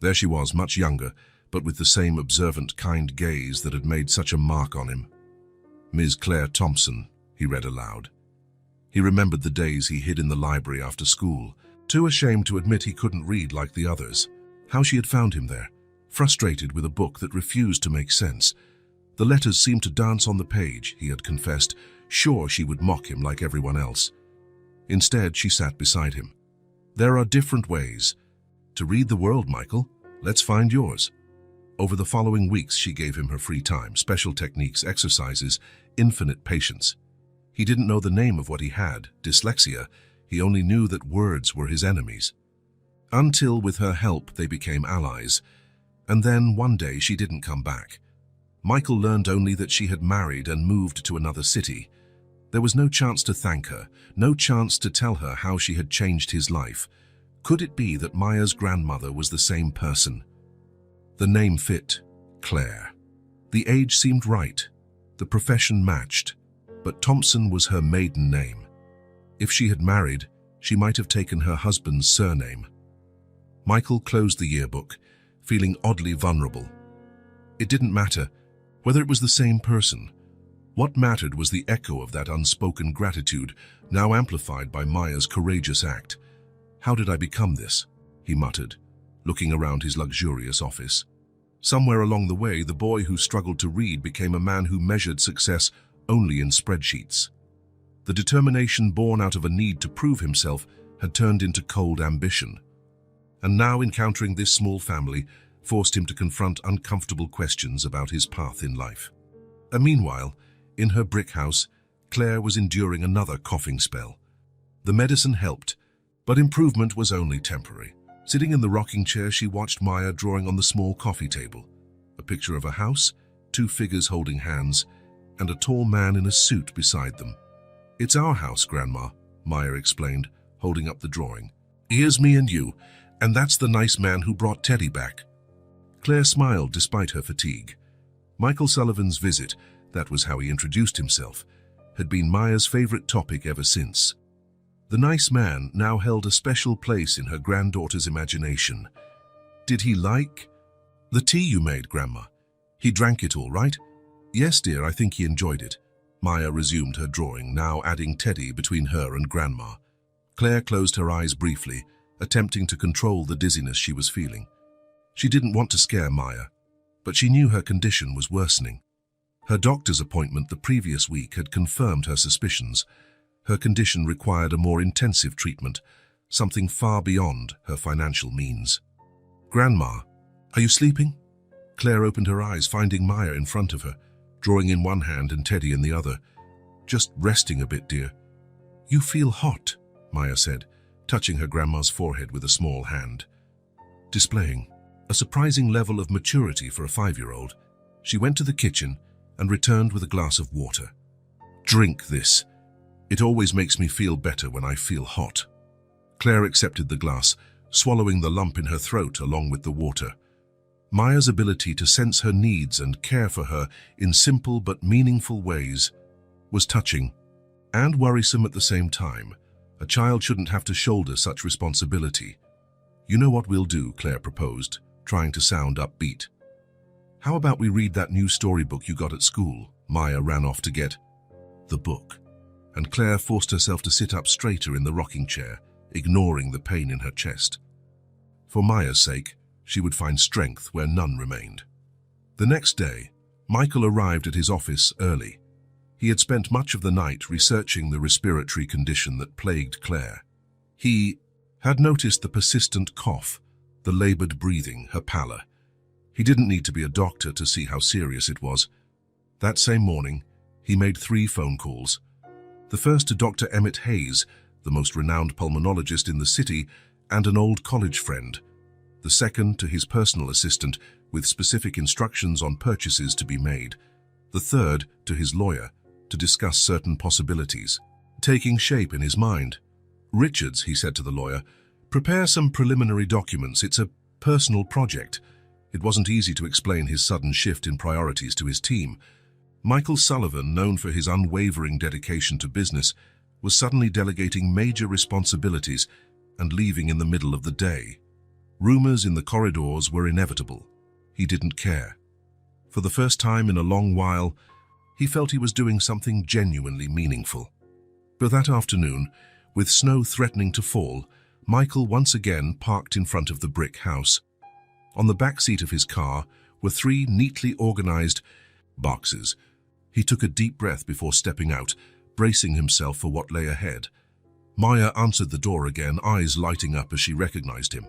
There she was, much younger, but with the same observant, kind gaze that had made such a mark on him. "Ms. Claire Thompson," he read aloud. He remembered the days he hid in the library after school, too ashamed to admit he couldn't read like the others. How she had found him there, frustrated with a book that refused to make sense. The letters seemed to dance on the page, he had confessed, sure she would mock him like everyone else. Instead, she sat beside him. "There are different ways to read the world, Michael. Let's find yours." Over the following weeks, she gave him her free time, special techniques, exercises, infinite patience. He didn't know the name of what he had, dyslexia. He only knew that words were his enemies. Until, with her help, they became allies. And then, one day, she didn't come back. Michael learned only that she had married and moved to another city. There was no chance to thank her, no chance to tell her how she had changed his life. Could it be that Maya's grandmother was the same person? The name fit, Claire. The age seemed right. The profession matched. But Thompson was her maiden name. If she had married, she might have taken her husband's surname. Michael closed the yearbook, feeling oddly vulnerable. It didn't matter whether it was the same person. What mattered was the echo of that unspoken gratitude, now amplified by Maya's courageous act. "How did I become this?" he muttered, looking around his luxurious office. Somewhere along the way, the boy who struggled to read became a man who measured success only in spreadsheets. The determination born out of a need to prove himself had turned into cold ambition. And now encountering this small family forced him to confront uncomfortable questions about his path in life. And meanwhile, in her brick house, Claire was enduring another coughing spell. The medicine helped, but improvement was only temporary. Sitting in the rocking chair, she watched Maya drawing on the small coffee table. A picture of a house, 2 figures holding hands, and a tall man in a suit beside them. "It's our house, Grandma," Maya explained, holding up the drawing. "Here's me and you, and that's the nice man who brought Teddy back." Claire smiled despite her fatigue. Michael Sullivan's visit, that was how he introduced himself, had been Maya's favorite topic ever since. The nice man now held a special place in her granddaughter's imagination. "Did he like the tea you made, Grandma? He drank it all right?" "Yes, dear, I think he enjoyed it." Maya resumed her drawing, now adding Teddy between her and Grandma. Claire closed her eyes briefly, attempting to control the dizziness she was feeling. She didn't want to scare Maya, but she knew her condition was worsening. Her doctor's appointment the previous week had confirmed her suspicions. Her condition required a more intensive treatment, something far beyond her financial means. "Grandma, are you sleeping?" Claire opened her eyes, finding Maya in front of her, drawing in one hand and Teddy in the other. "Just resting a bit, dear." "You feel hot," Maya said, touching her grandma's forehead with a small hand. Displaying a surprising level of maturity for a 5-year-old, she went to the kitchen and returned with a glass of water. Drink this. It always makes me feel better when I feel hot. Claire accepted the glass, swallowing the lump in her throat along with the water. Maya's ability to sense her needs and care for her in simple but meaningful ways was touching and worrisome at the same time. A child shouldn't have to shoulder such responsibility. "You know what we'll do," Claire proposed, trying to sound upbeat. "How about we read that new storybook you got at school?" Maya ran off to get the book, and Claire forced herself to sit up straighter in the rocking chair, ignoring the pain in her chest. For Maya's sake, she would find strength where none remained. The next day, Michael arrived at his office early. He had spent much of the night researching the respiratory condition that plagued Claire. He had noticed the persistent cough, the labored breathing, her pallor. He didn't need to be a doctor to see how serious it was. That same morning, he made 3 phone calls. The first to Dr. Emmett Hayes, the most renowned pulmonologist in the city, and an old college friend. The second to his personal assistant, with specific instructions on purchases to be made. The third to his lawyer, to discuss certain possibilities, taking shape in his mind. "Richards," he said to the lawyer, "prepare some preliminary documents. It's a personal project." It wasn't easy to explain his sudden shift in priorities to his team. Michael Sullivan, known for his unwavering dedication to business, was suddenly delegating major responsibilities and leaving in the middle of the day. Rumors in the corridors were inevitable. He didn't care. For the first time in a long while, he felt he was doing something genuinely meaningful. But that afternoon, with snow threatening to fall, Michael once again parked in front of the brick house. On the back seat of his car were 3 neatly organized boxes. He took a deep breath before stepping out, bracing himself for what lay ahead. Maya answered the door again, eyes lighting up as she recognized him.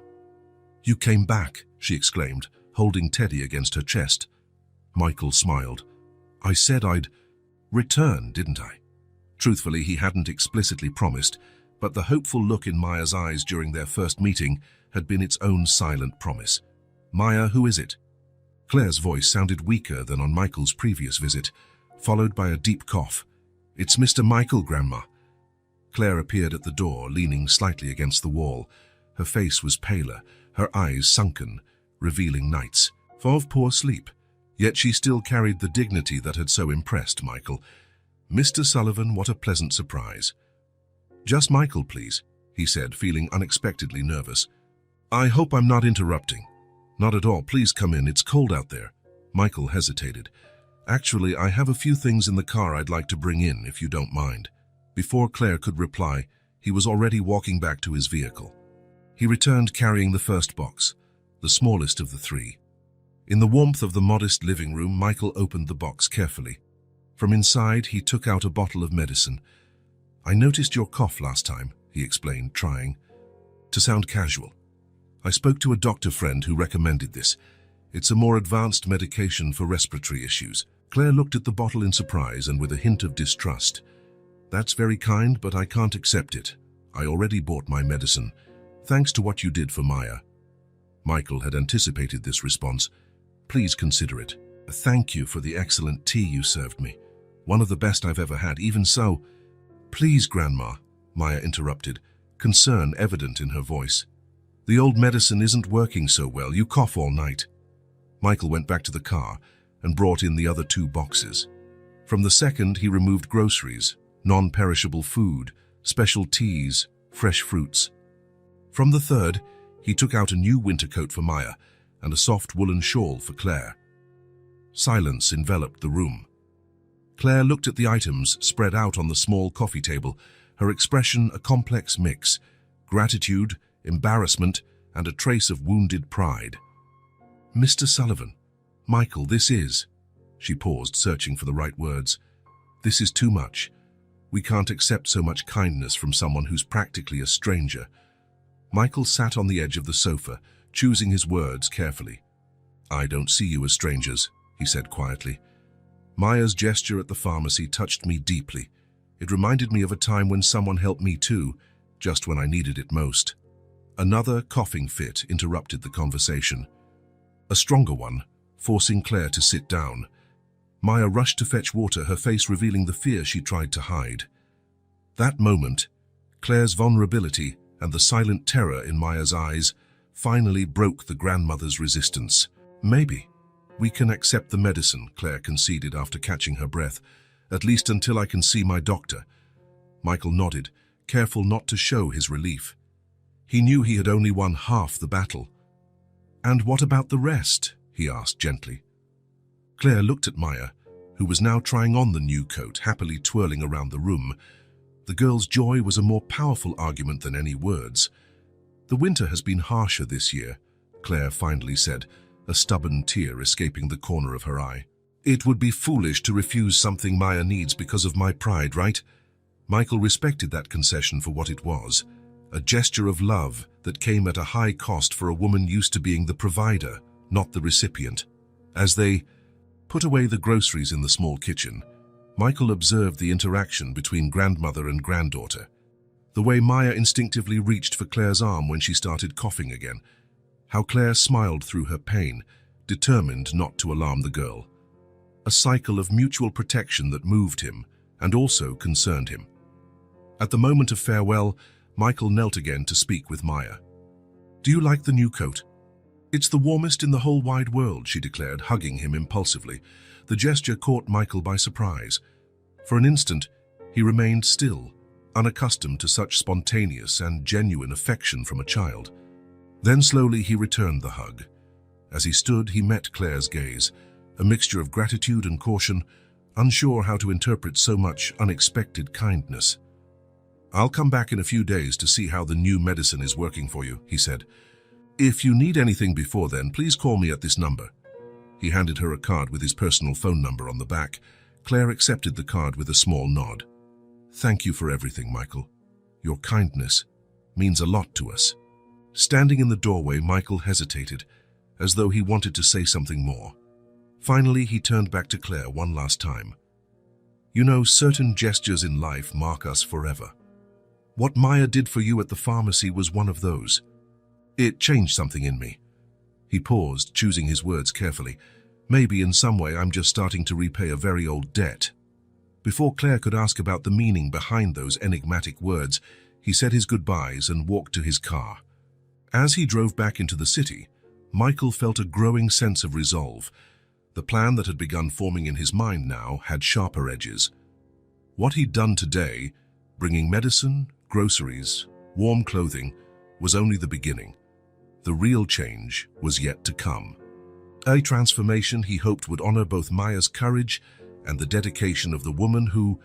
"You came back," she exclaimed, holding Teddy against her chest. Michael smiled. "I said I'd return, didn't I?" Truthfully, he hadn't explicitly promised, but the hopeful look in Maya's eyes during their first meeting had been its own silent promise. "Maya, who is it?" Claire's voice sounded weaker than on Michael's previous visit, followed by a deep cough. "It's Mr. Michael, Grandma." Claire appeared at the door, leaning slightly against the wall. Her face was paler, her eyes sunken, revealing nights of poor sleep. Yet she still carried the dignity that had so impressed Michael. "Mr. Sullivan, what a pleasant surprise." "Just Michael, please," he said, feeling unexpectedly nervous. "I hope I'm not interrupting." "Not at all. Please come in. It's cold out there." Michael hesitated. "Actually, I have a few things in the car I'd like to bring in, if you don't mind." Before Claire could reply, he was already walking back to his vehicle. He returned carrying the first box, the smallest of the 3. In the warmth of the modest living room, Michael opened the box carefully. From inside, he took out a bottle of medicine. "I noticed your cough last time," he explained, trying to sound casual. "I spoke to a doctor friend who recommended this. It's a more advanced medication for respiratory issues." Claire looked at the bottle in surprise and with a hint of distrust. "That's very kind, but I can't accept it. I already bought my medicine. Thanks to what you did for Maya." Michael had anticipated this response. "Please consider it. Thank you for the excellent tea you served me. One of the best I've ever had. Even so—" "Please, Grandma," Maya interrupted, concern evident in her voice. "The old medicine isn't working so well. You cough all night." Michael went back to the car and brought in the other 2 boxes. From the second, he removed groceries, non-perishable food, special teas, fresh fruits. From the third, he took out a new winter coat for Maya and a soft woolen shawl for Claire. Silence enveloped the room. Claire looked at the items spread out on the small coffee table, her expression a complex mix: gratitude, embarrassment, and a trace of wounded pride. "Mr. Sullivan, Michael, this is—" She paused, searching for the right words. "This is too much. We can't accept so much kindness from someone who's practically a stranger." Michael sat on the edge of the sofa, choosing his words carefully. "I don't see you as strangers," he said quietly. "Maya's gesture at the pharmacy touched me deeply. It reminded me of a time when someone helped me too, just when I needed it most." Another coughing fit interrupted the conversation. A stronger one, forcing Claire to sit down. Maya rushed to fetch water, her face revealing the fear she tried to hide. That moment, Claire's vulnerability and the silent terror in Maya's eyes finally broke the grandmother's resistance. "Maybe we can accept the medicine," Claire conceded after catching her breath, "at least until I can see my doctor." Michael nodded, careful not to show his relief. He knew he had only won half the battle. "And what about the rest?" he asked gently. Claire looked at Maya, who was now trying on the new coat, happily twirling around the room. The girl's joy was a more powerful argument than any words. "The winter has been harsher this year," Claire finally said, a stubborn tear escaping the corner of her eye. "It would be foolish to refuse something Maya needs because of my pride, right?" Michael respected that concession for what it was, a gesture of love that came at a high cost for a woman used to being the provider, not the recipient. As they put away the groceries in the small kitchen, Michael observed the interaction between grandmother and granddaughter. The way Maya instinctively reached for Claire's arm when she started coughing again. How Claire smiled through her pain, determined not to alarm the girl. A cycle of mutual protection that moved him and also concerned him. At the moment of farewell, Michael knelt again to speak with Maya. "Do you like the new coat?" "It's the warmest in the whole wide world," she declared, hugging him impulsively. The gesture caught Michael by surprise. For an instant, he remained still, unaccustomed to such spontaneous and genuine affection from a child. Then slowly he returned the hug. As he stood, he met Claire's gaze, a mixture of gratitude and caution, unsure how to interpret so much unexpected kindness. "I'll come back in a few days to see how the new medicine is working for you," he said. "If you need anything before then, please call me at this number." He handed her a card with his personal phone number on the back. Claire accepted the card with a small nod. "Thank you for everything, Michael. Your kindness means a lot to us." Standing in the doorway, Michael hesitated, as though he wanted to say something more. Finally, he turned back to Claire one last time. "You know, certain gestures in life mark us forever. What Maya did for you at the pharmacy was one of those. It changed something in me." He paused, choosing his words carefully. "Maybe in some way I'm just starting to repay a very old debt." Before Claire could ask about the meaning behind those enigmatic words, he said his goodbyes and walked to his car. As he drove back into the city, Michael felt a growing sense of resolve. The plan that had begun forming in his mind now had sharper edges. What he'd done today, bringing medicine, groceries, warm clothing, was only the beginning. The real change was yet to come. A transformation he hoped would honor both Maya's courage and the dedication of the woman who,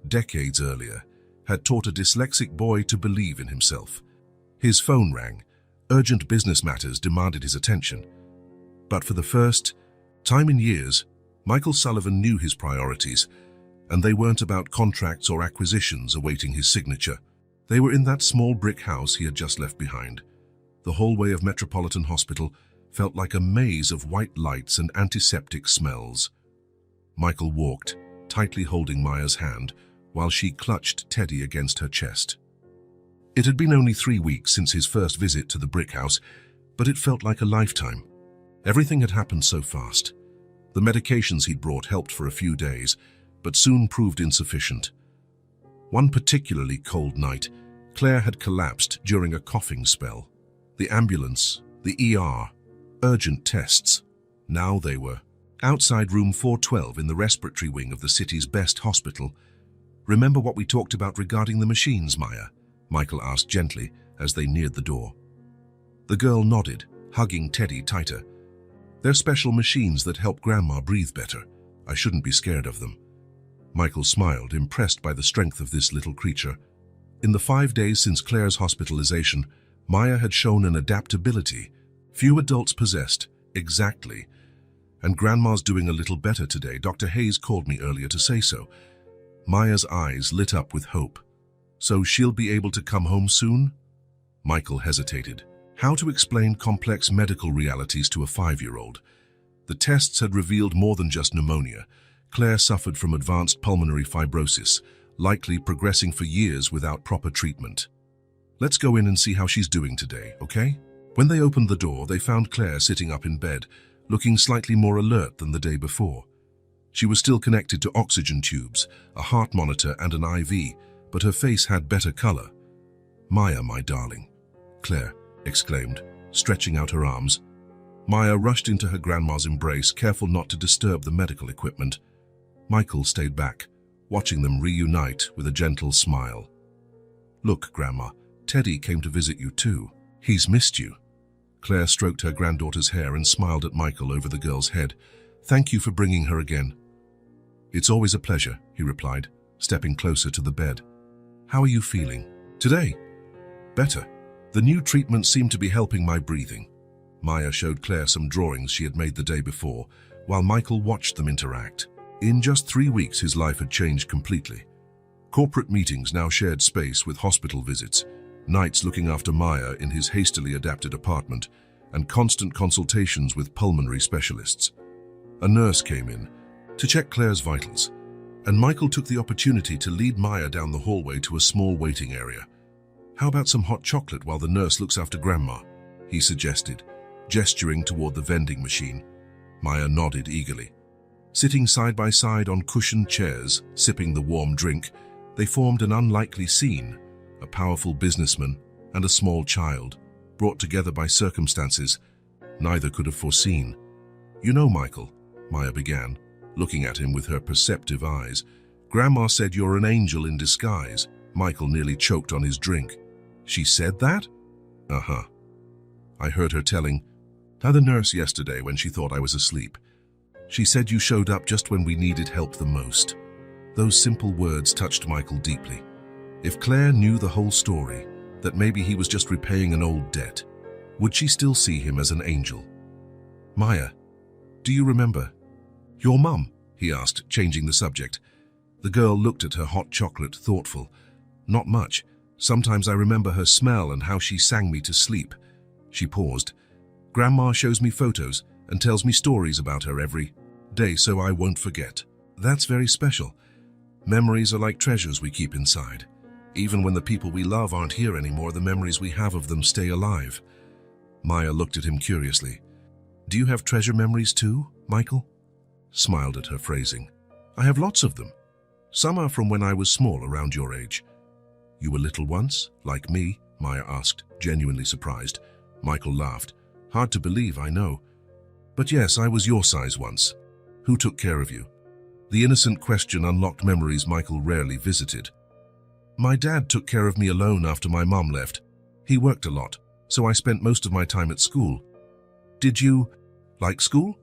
decades earlier, had taught a dyslexic boy to believe in himself. His phone rang. Urgent business matters demanded his attention. But for the first time in years, Michael Sullivan knew his priorities, and they weren't about contracts or acquisitions awaiting his signature. They were in that small brick house he had just left behind. The hallway of Metropolitan Hospital felt like a maze of white lights and antiseptic smells. Michael walked, tightly holding Maya's hand, while she clutched Teddy against her chest. It had been only 3 weeks since his first visit to the brick house, but it felt like a lifetime. Everything had happened so fast. The medications he'd brought helped for a few days, but soon proved insufficient. One particularly cold night, Claire had collapsed during a coughing spell. The ambulance, the ER, urgent tests. Now they were outside room 412 in the respiratory wing of the city's best hospital. "Remember what we talked about regarding the machines, Maya?" Michael asked gently as they neared the door. The girl nodded, hugging Teddy tighter. "They're special machines that help Grandma breathe better. I shouldn't be scared of them." Michael smiled, impressed by the strength of this little creature. In the 5 days since Claire's hospitalization, Maya had shown an adaptability few adults possessed. Exactly. "And Grandma's doing a little better today. Dr. Hayes called me earlier to say so." Maya's eyes lit up with hope. "So she'll be able to come home soon?" Michael hesitated. How to explain complex medical realities to a 5-year-old? The tests had revealed more than just pneumonia. Claire suffered from advanced pulmonary fibrosis, likely progressing for years without proper treatment. "Let's go in and see how she's doing today, okay?" When they opened the door, they found Claire sitting up in bed, looking slightly more alert than the day before. She was still connected to oxygen tubes, a heart monitor and an IV, but her face had better color. "Maya, my darling," Claire exclaimed, stretching out her arms. Maya rushed into her grandma's embrace, careful not to disturb the medical equipment. Michael stayed back, watching them reunite with a gentle smile. "Look, Grandma, Teddy came to visit you too. He's missed you." Claire stroked her granddaughter's hair and smiled at Michael over the girl's head. "Thank you for bringing her again." "It's always a pleasure," he replied, stepping closer to the bed. "How are you feeling today?" "Better. The new treatment seemed to be helping my breathing." Maya showed Claire some drawings she had made the day before, while Michael watched them interact. In just 3 weeks, his life had changed completely. Corporate meetings now shared space with hospital visits, nights looking after Maya in his hastily adapted apartment, and constant consultations with pulmonary specialists. A nurse came in to check Claire's vitals, and Michael took the opportunity to lead Maya down the hallway to a small waiting area. "How about some hot chocolate while the nurse looks after Grandma?" he suggested, gesturing toward the vending machine. Maya nodded eagerly. Sitting side by side on cushioned chairs, sipping the warm drink, they formed an unlikely scene: a powerful businessman and a small child, brought together by circumstances neither could have foreseen. "You know, Michael," Maya began, looking at him with her perceptive eyes, "Grandma said you're an angel in disguise." Michael nearly choked on his drink. "She said that?" "Uh-huh. I heard her telling the nurse yesterday when she thought I was asleep. She said you showed up just when we needed help the most." Those simple words touched Michael deeply. If Claire knew the whole story, that maybe he was just repaying an old debt, would she still see him as an angel? "Maya, do you remember your mum?" he asked, changing the subject. The girl looked at her hot chocolate, thoughtful. "Not much. Sometimes I remember her smell and how she sang me to sleep." She paused. "Grandma shows me photos and tells me stories about her every day so I won't forget." "That's very special. Memories are like treasures we keep inside. Even when the people we love aren't here anymore, the memories we have of them stay alive." Maya looked at him curiously. "Do you have treasure memories too, Michael?" Smiled at her phrasing. "I have lots of them. Some are from when I was small, around your age." "You were little once, like me?" Maya asked, genuinely surprised. Michael laughed. "Hard to believe, I know. But yes, I was your size once. Who took care of you?" The innocent question unlocked memories Michael rarely visited. "My dad took care of me alone after my mom left. He worked a lot, so I spent most of my time at school." "Did you like school?"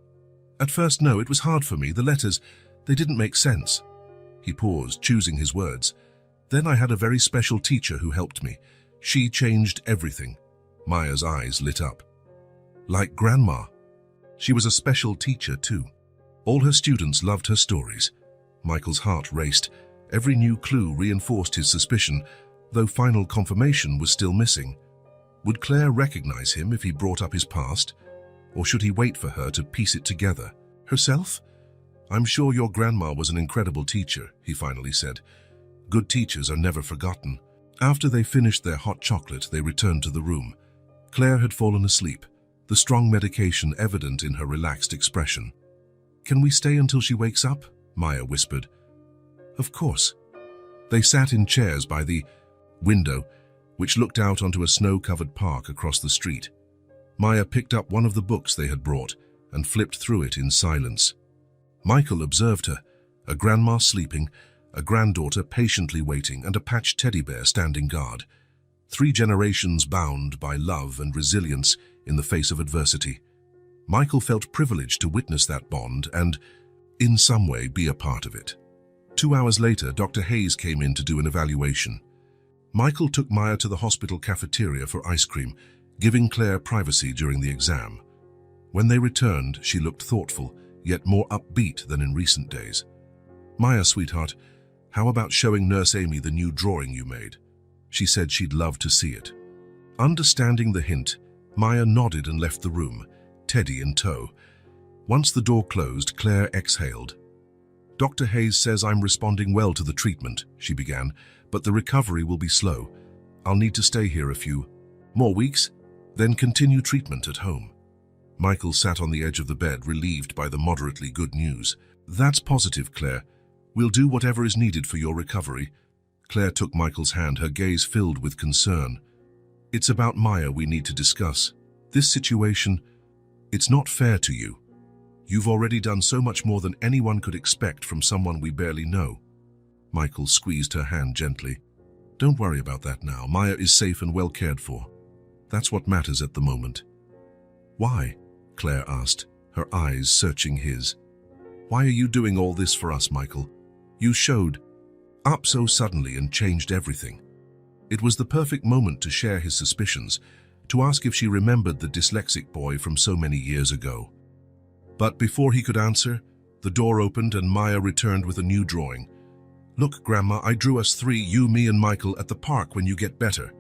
"At first, no, it was hard for me. The letters, they didn't make sense." He paused, choosing his words. "Then I had a very special teacher who helped me. She changed everything." Maya's eyes lit up. "Like Grandma?" "She was a special teacher too. All her students loved her stories." Michael's heart raced. Every new clue reinforced his suspicion, though final confirmation was still missing. Would Claire recognize him if he brought up his past? Or should he wait for her to piece it together herself? "I'm sure your grandma was an incredible teacher," he finally said. "Good teachers are never forgotten." After they finished their hot chocolate, they returned to the room. Claire had fallen asleep, the strong medication evident in her relaxed expression. "Can we stay until she wakes up?" Maya whispered. "Of course." They sat in chairs by the window, which looked out onto a snow-covered park across the street. Maya picked up one of the books they had brought and flipped through it in silence. Michael observed her, a grandma sleeping, a granddaughter patiently waiting, and a patched teddy bear standing guard. 3 generations bound by love and resilience in the face of adversity. Michael felt privileged to witness that bond and, in some way, be a part of it. 2 hours later, Dr. Hayes came in to do an evaluation. Michael took Maya to the hospital cafeteria for ice cream, giving Claire privacy during the exam. When they returned, she looked thoughtful, yet more upbeat than in recent days. "Maya, sweetheart, how about showing Nurse Amy the new drawing you made? She said she'd love to see it." Understanding the hint, Maya nodded and left the room, Teddy in tow. Once the door closed, Claire exhaled. "Dr. Hayes says I'm responding well to the treatment," she began, "but the recovery will be slow. I'll need to stay here a few more weeks, then continue treatment at home." Michael sat on the edge of the bed, relieved by the moderately good news. "That's positive, Claire. We'll do whatever is needed for your recovery." Claire took Michael's hand, her gaze filled with concern. "It's about Maya we need to discuss. This situation, it's not fair to you. You've already done so much more than anyone could expect from someone we barely know." Michael squeezed her hand gently. "Don't worry about that now. Maya is safe and well cared for. That's what matters at the moment." "Why?" Claire asked, her eyes searching his. "Why are you doing all this for us, Michael? You showed up so suddenly and changed everything." It was the perfect moment to share his suspicions, to ask if she remembered the dyslexic boy from so many years ago. But before he could answer, the door opened and Maya returned with a new drawing. "Look, Grandma, I drew us three, you, me, and Michael, at the park when you get better."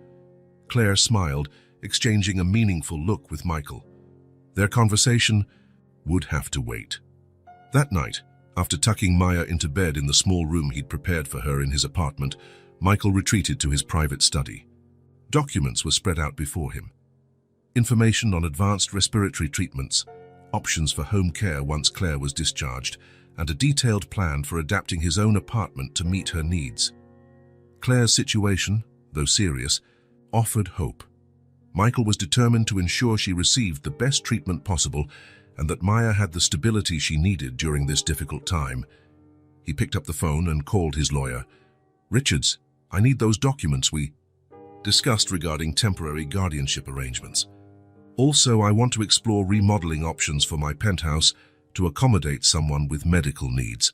Claire smiled, exchanging a meaningful look with Michael. Their conversation would have to wait. That night, after tucking Maya into bed in the small room he'd prepared for her in his apartment, Michael retreated to his private study. Documents were spread out before him. Information on advanced respiratory treatments, options for home care once Claire was discharged, and a detailed plan for adapting his own apartment to meet her needs. Claire's situation, though serious, offered hope. Michael was determined to ensure she received the best treatment possible and that Maya had the stability she needed during this difficult time. He picked up the phone and called his lawyer. "Richards, I need those documents we discussed regarding temporary guardianship arrangements. Also, I want to explore remodeling options for my penthouse to accommodate someone with medical needs."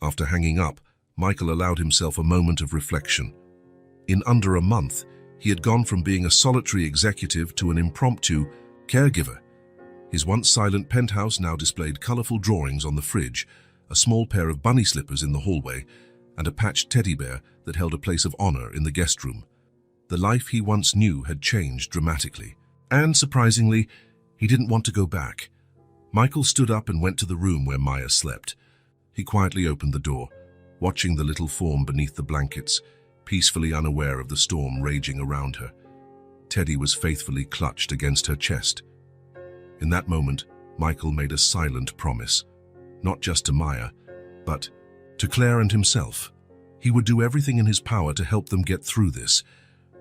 After hanging up, Michael allowed himself a moment of reflection. In under a month, he had gone from being a solitary executive to an impromptu caregiver. His once silent penthouse now displayed colorful drawings on the fridge, a small pair of bunny slippers in the hallway, and a patched teddy bear that held a place of honor in the guest room. The life he once knew had changed dramatically. And, surprisingly, he didn't want to go back. Michael stood up and went to the room where Maya slept. He quietly opened the door, watching the little form beneath the blankets, peacefully unaware of the storm raging around her. Teddy was faithfully clutched against her chest. In that moment, Michael made a silent promise, not just to Maya, but to Claire and himself. He would do everything in his power to help them get through this,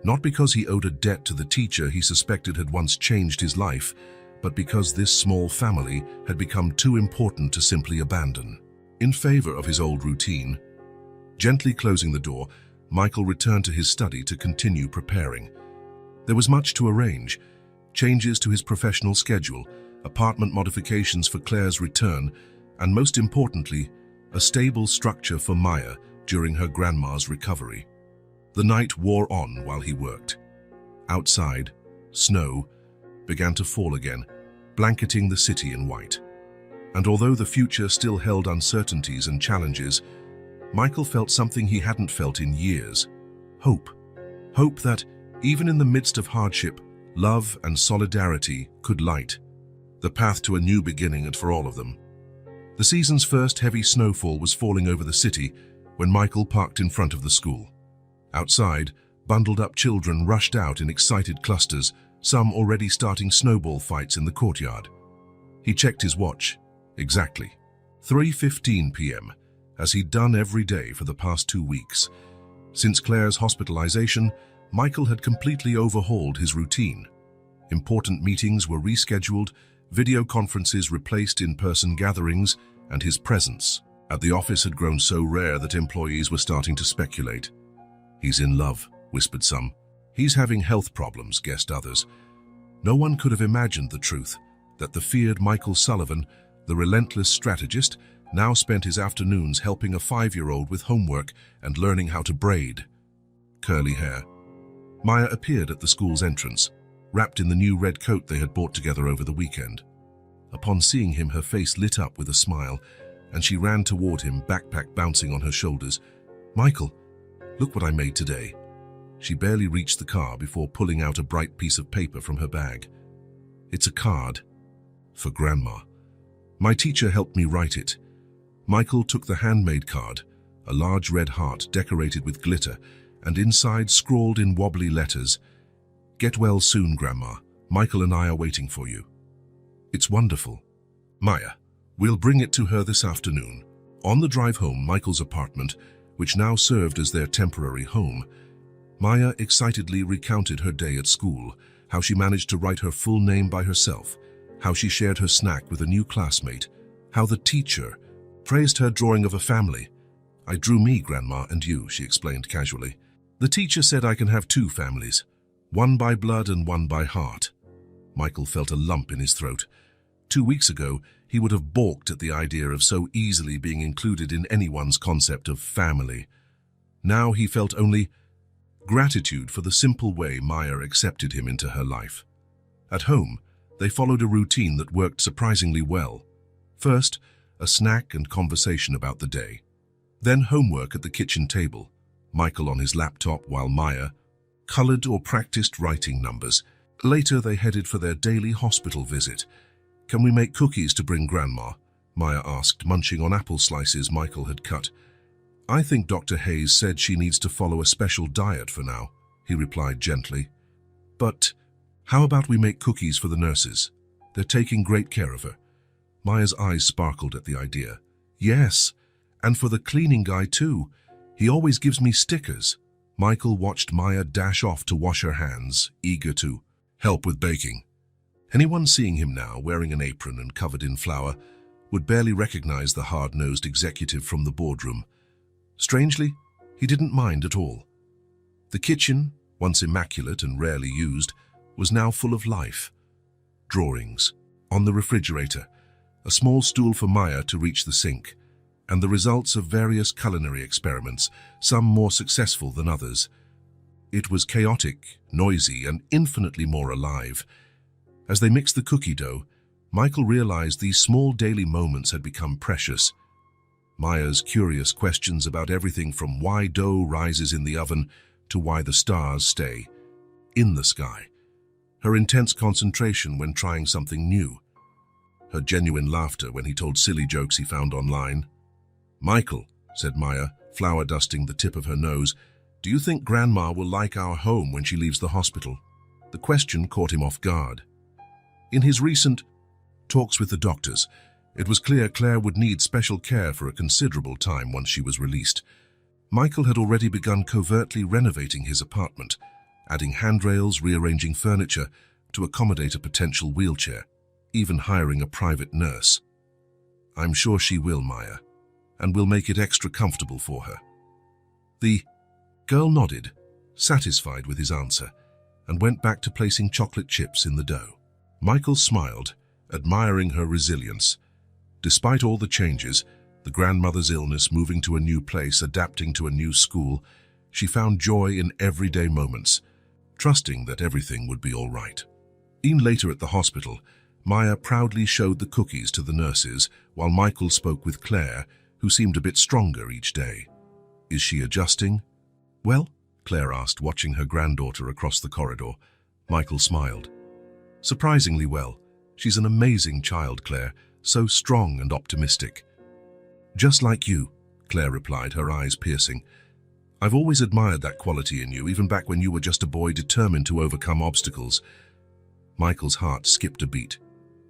not because he owed a debt to the teacher he suspected had once changed his life, but because this small family had become too important to simply abandon. In favor of his old routine, gently closing the door, Michael returned to his study to continue preparing. There was much to arrange: changes to his professional schedule, apartment modifications for Claire's return, and most importantly, a stable structure for Maya during her grandma's recovery. The night wore on while he worked. Outside, snow began to fall again, blanketing the city in white. And although the future still held uncertainties and challenges, Michael felt something he hadn't felt in years: hope. Hope that, even in the midst of hardship, love and solidarity could light the path to a new beginning, and for all of them. The season's first heavy snowfall was falling over the city when Michael parked in front of the school. Outside, bundled-up children rushed out in excited clusters, some already starting snowball fights in the courtyard. He checked his watch. Exactly 3:15 p.m., as he'd done every day for the past 2 weeks. Since Claire's hospitalization, Michael had completely overhauled his routine. Important meetings were rescheduled, video conferences replaced in-person gatherings, and his presence at the office had grown so rare that employees were starting to speculate. "He's in love," whispered some. "He's having health problems," guessed others. No one could have imagined the truth, that the feared Michael Sullivan, the relentless strategist, now spent his afternoons helping a 5-year-old with homework and learning how to braid curly hair. Maya appeared at the school's entrance, wrapped in the new red coat they had bought together over the weekend. Upon seeing him, her face lit up with a smile, and she ran toward him, backpack bouncing on her shoulders. "Michael, look what I made today." She barely reached the car before pulling out a bright piece of paper from her bag. "It's a card for Grandma. My teacher helped me write it." Michael took the handmade card, a large red heart decorated with glitter, and inside scrawled in wobbly letters, "Get well soon, Grandma. Michael and I are waiting for you." It's wonderful. Maya, we'll bring it to her this afternoon. On the drive home, Michael's apartment, which now served as their temporary home, Maya excitedly recounted her day at school, how she managed to write her full name by herself, how she shared her snack with a new classmate, how the teacher praised her drawing of a family. "I drew me, Grandma, and you," she explained casually. "The teacher said I can have two families, one by blood and one by heart." Michael felt a lump in his throat. 2 weeks ago, he would have balked at the idea of so easily being included in anyone's concept of family. Now he felt only gratitude for the simple way Maya accepted him into her life. At home, they followed a routine that worked surprisingly well. First, a snack and conversation about the day. Then homework at the kitchen table, Michael on his laptop while Maya colored or practiced writing numbers. Later, they headed for their daily hospital visit. "Can we make cookies to bring Grandma?" Maya asked, munching on apple slices Michael had cut. "I think Dr. Hayes said she needs to follow a special diet for now," he replied gently. "But how about we make cookies for the nurses? They're taking great care of her." Maya's eyes sparkled at the idea. "Yes, and for the cleaning guy too. He always gives me stickers." Michael watched Maya dash off to wash her hands, eager to help with baking. Anyone seeing him now, wearing an apron and covered in flour, would barely recognize the hard-nosed executive from the boardroom. Strangely, he didn't mind at all. The kitchen, once immaculate and rarely used, was now full of life. Drawings on the refrigerator, a small stool for Maya to reach the sink, and the results of various culinary experiments, some more successful than others. It was chaotic, noisy, and infinitely more alive. As they mixed the cookie dough, Michael realized these small daily moments had become precious. Maya's curious questions about everything from why dough rises in the oven to why the stars stay in the sky. Her intense concentration when trying something new. Her genuine laughter when he told silly jokes he found online. "Michael," said Maya, flour dusting the tip of her nose, "do you think Grandma will like our home when she leaves the hospital?" The question caught him off guard. In his recent talks with the doctors, it was clear Claire would need special care for a considerable time once she was released. Michael had already begun covertly renovating his apartment, adding handrails, rearranging furniture to accommodate a potential wheelchair, even hiring a private nurse. "I'm sure she will, Maya, and we'll make it extra comfortable for her." The girl nodded, satisfied with his answer, and went back to placing chocolate chips in the dough. Michael smiled, admiring her resilience. Despite all the changes, the grandmother's illness, moving to a new place, adapting to a new school, she found joy in everyday moments, trusting that everything would be all right. Even later at the hospital, Maya proudly showed the cookies to the nurses while Michael spoke with Claire, who seemed a bit stronger each day. "Is she adjusting?" "Well," Claire asked, watching her granddaughter across the corridor. Michael smiled. "Surprisingly well. She's an amazing child, Claire, so strong and optimistic." "Just like you," Claire replied, her eyes piercing. "I've always admired that quality in you, even back when you were just a boy determined to overcome obstacles." Michael's heart skipped a beat.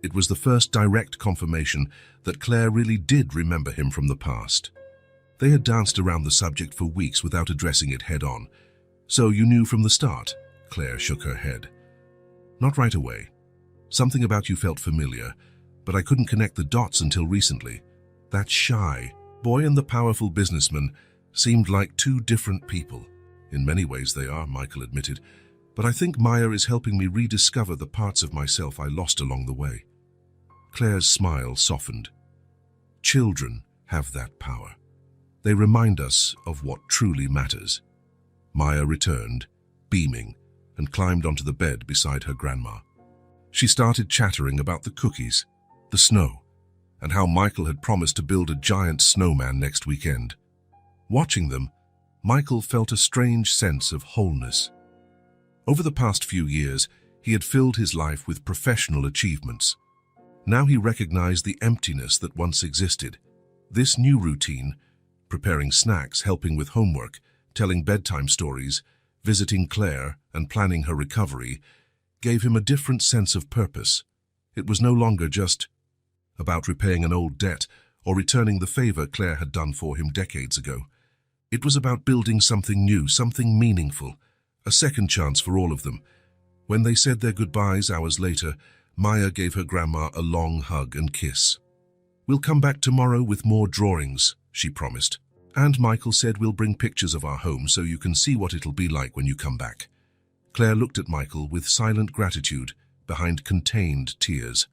It was the first direct confirmation that Claire really did remember him from the past. They had danced around the subject for weeks without addressing it head-on. "So you knew from the start?" Claire shook her head. "Not right away. Something about you felt familiar, but I couldn't connect the dots until recently. That shy boy and the powerful businessman seemed like two different people." "In many ways they are," Michael admitted, "but I think Maya is helping me rediscover the parts of myself I lost along the way." Claire's smile softened. "Children have that power. They remind us of what truly matters." Maya returned, beaming, and climbed onto the bed beside her grandma. She started chattering about the cookies, the snow, and how Michael had promised to build a giant snowman next weekend. Watching them, Michael felt a strange sense of wholeness. Over the past few years, he had filled his life with professional achievements. Now he recognized the emptiness that once existed. This new routine, preparing snacks, helping with homework, telling bedtime stories, visiting Claire, and planning her recovery, gave him a different sense of purpose. It was no longer just about repaying an old debt or returning the favor Claire had done for him decades ago. It was about building something new, something meaningful, a second chance for all of them. When they said their goodbyes hours later, Maya gave her grandma a long hug and kiss. "We'll come back tomorrow with more drawings," she promised. "And Michael said we'll bring pictures of our home so you can see what it'll be like when you come back." Claire looked at Michael with silent gratitude behind contained tears.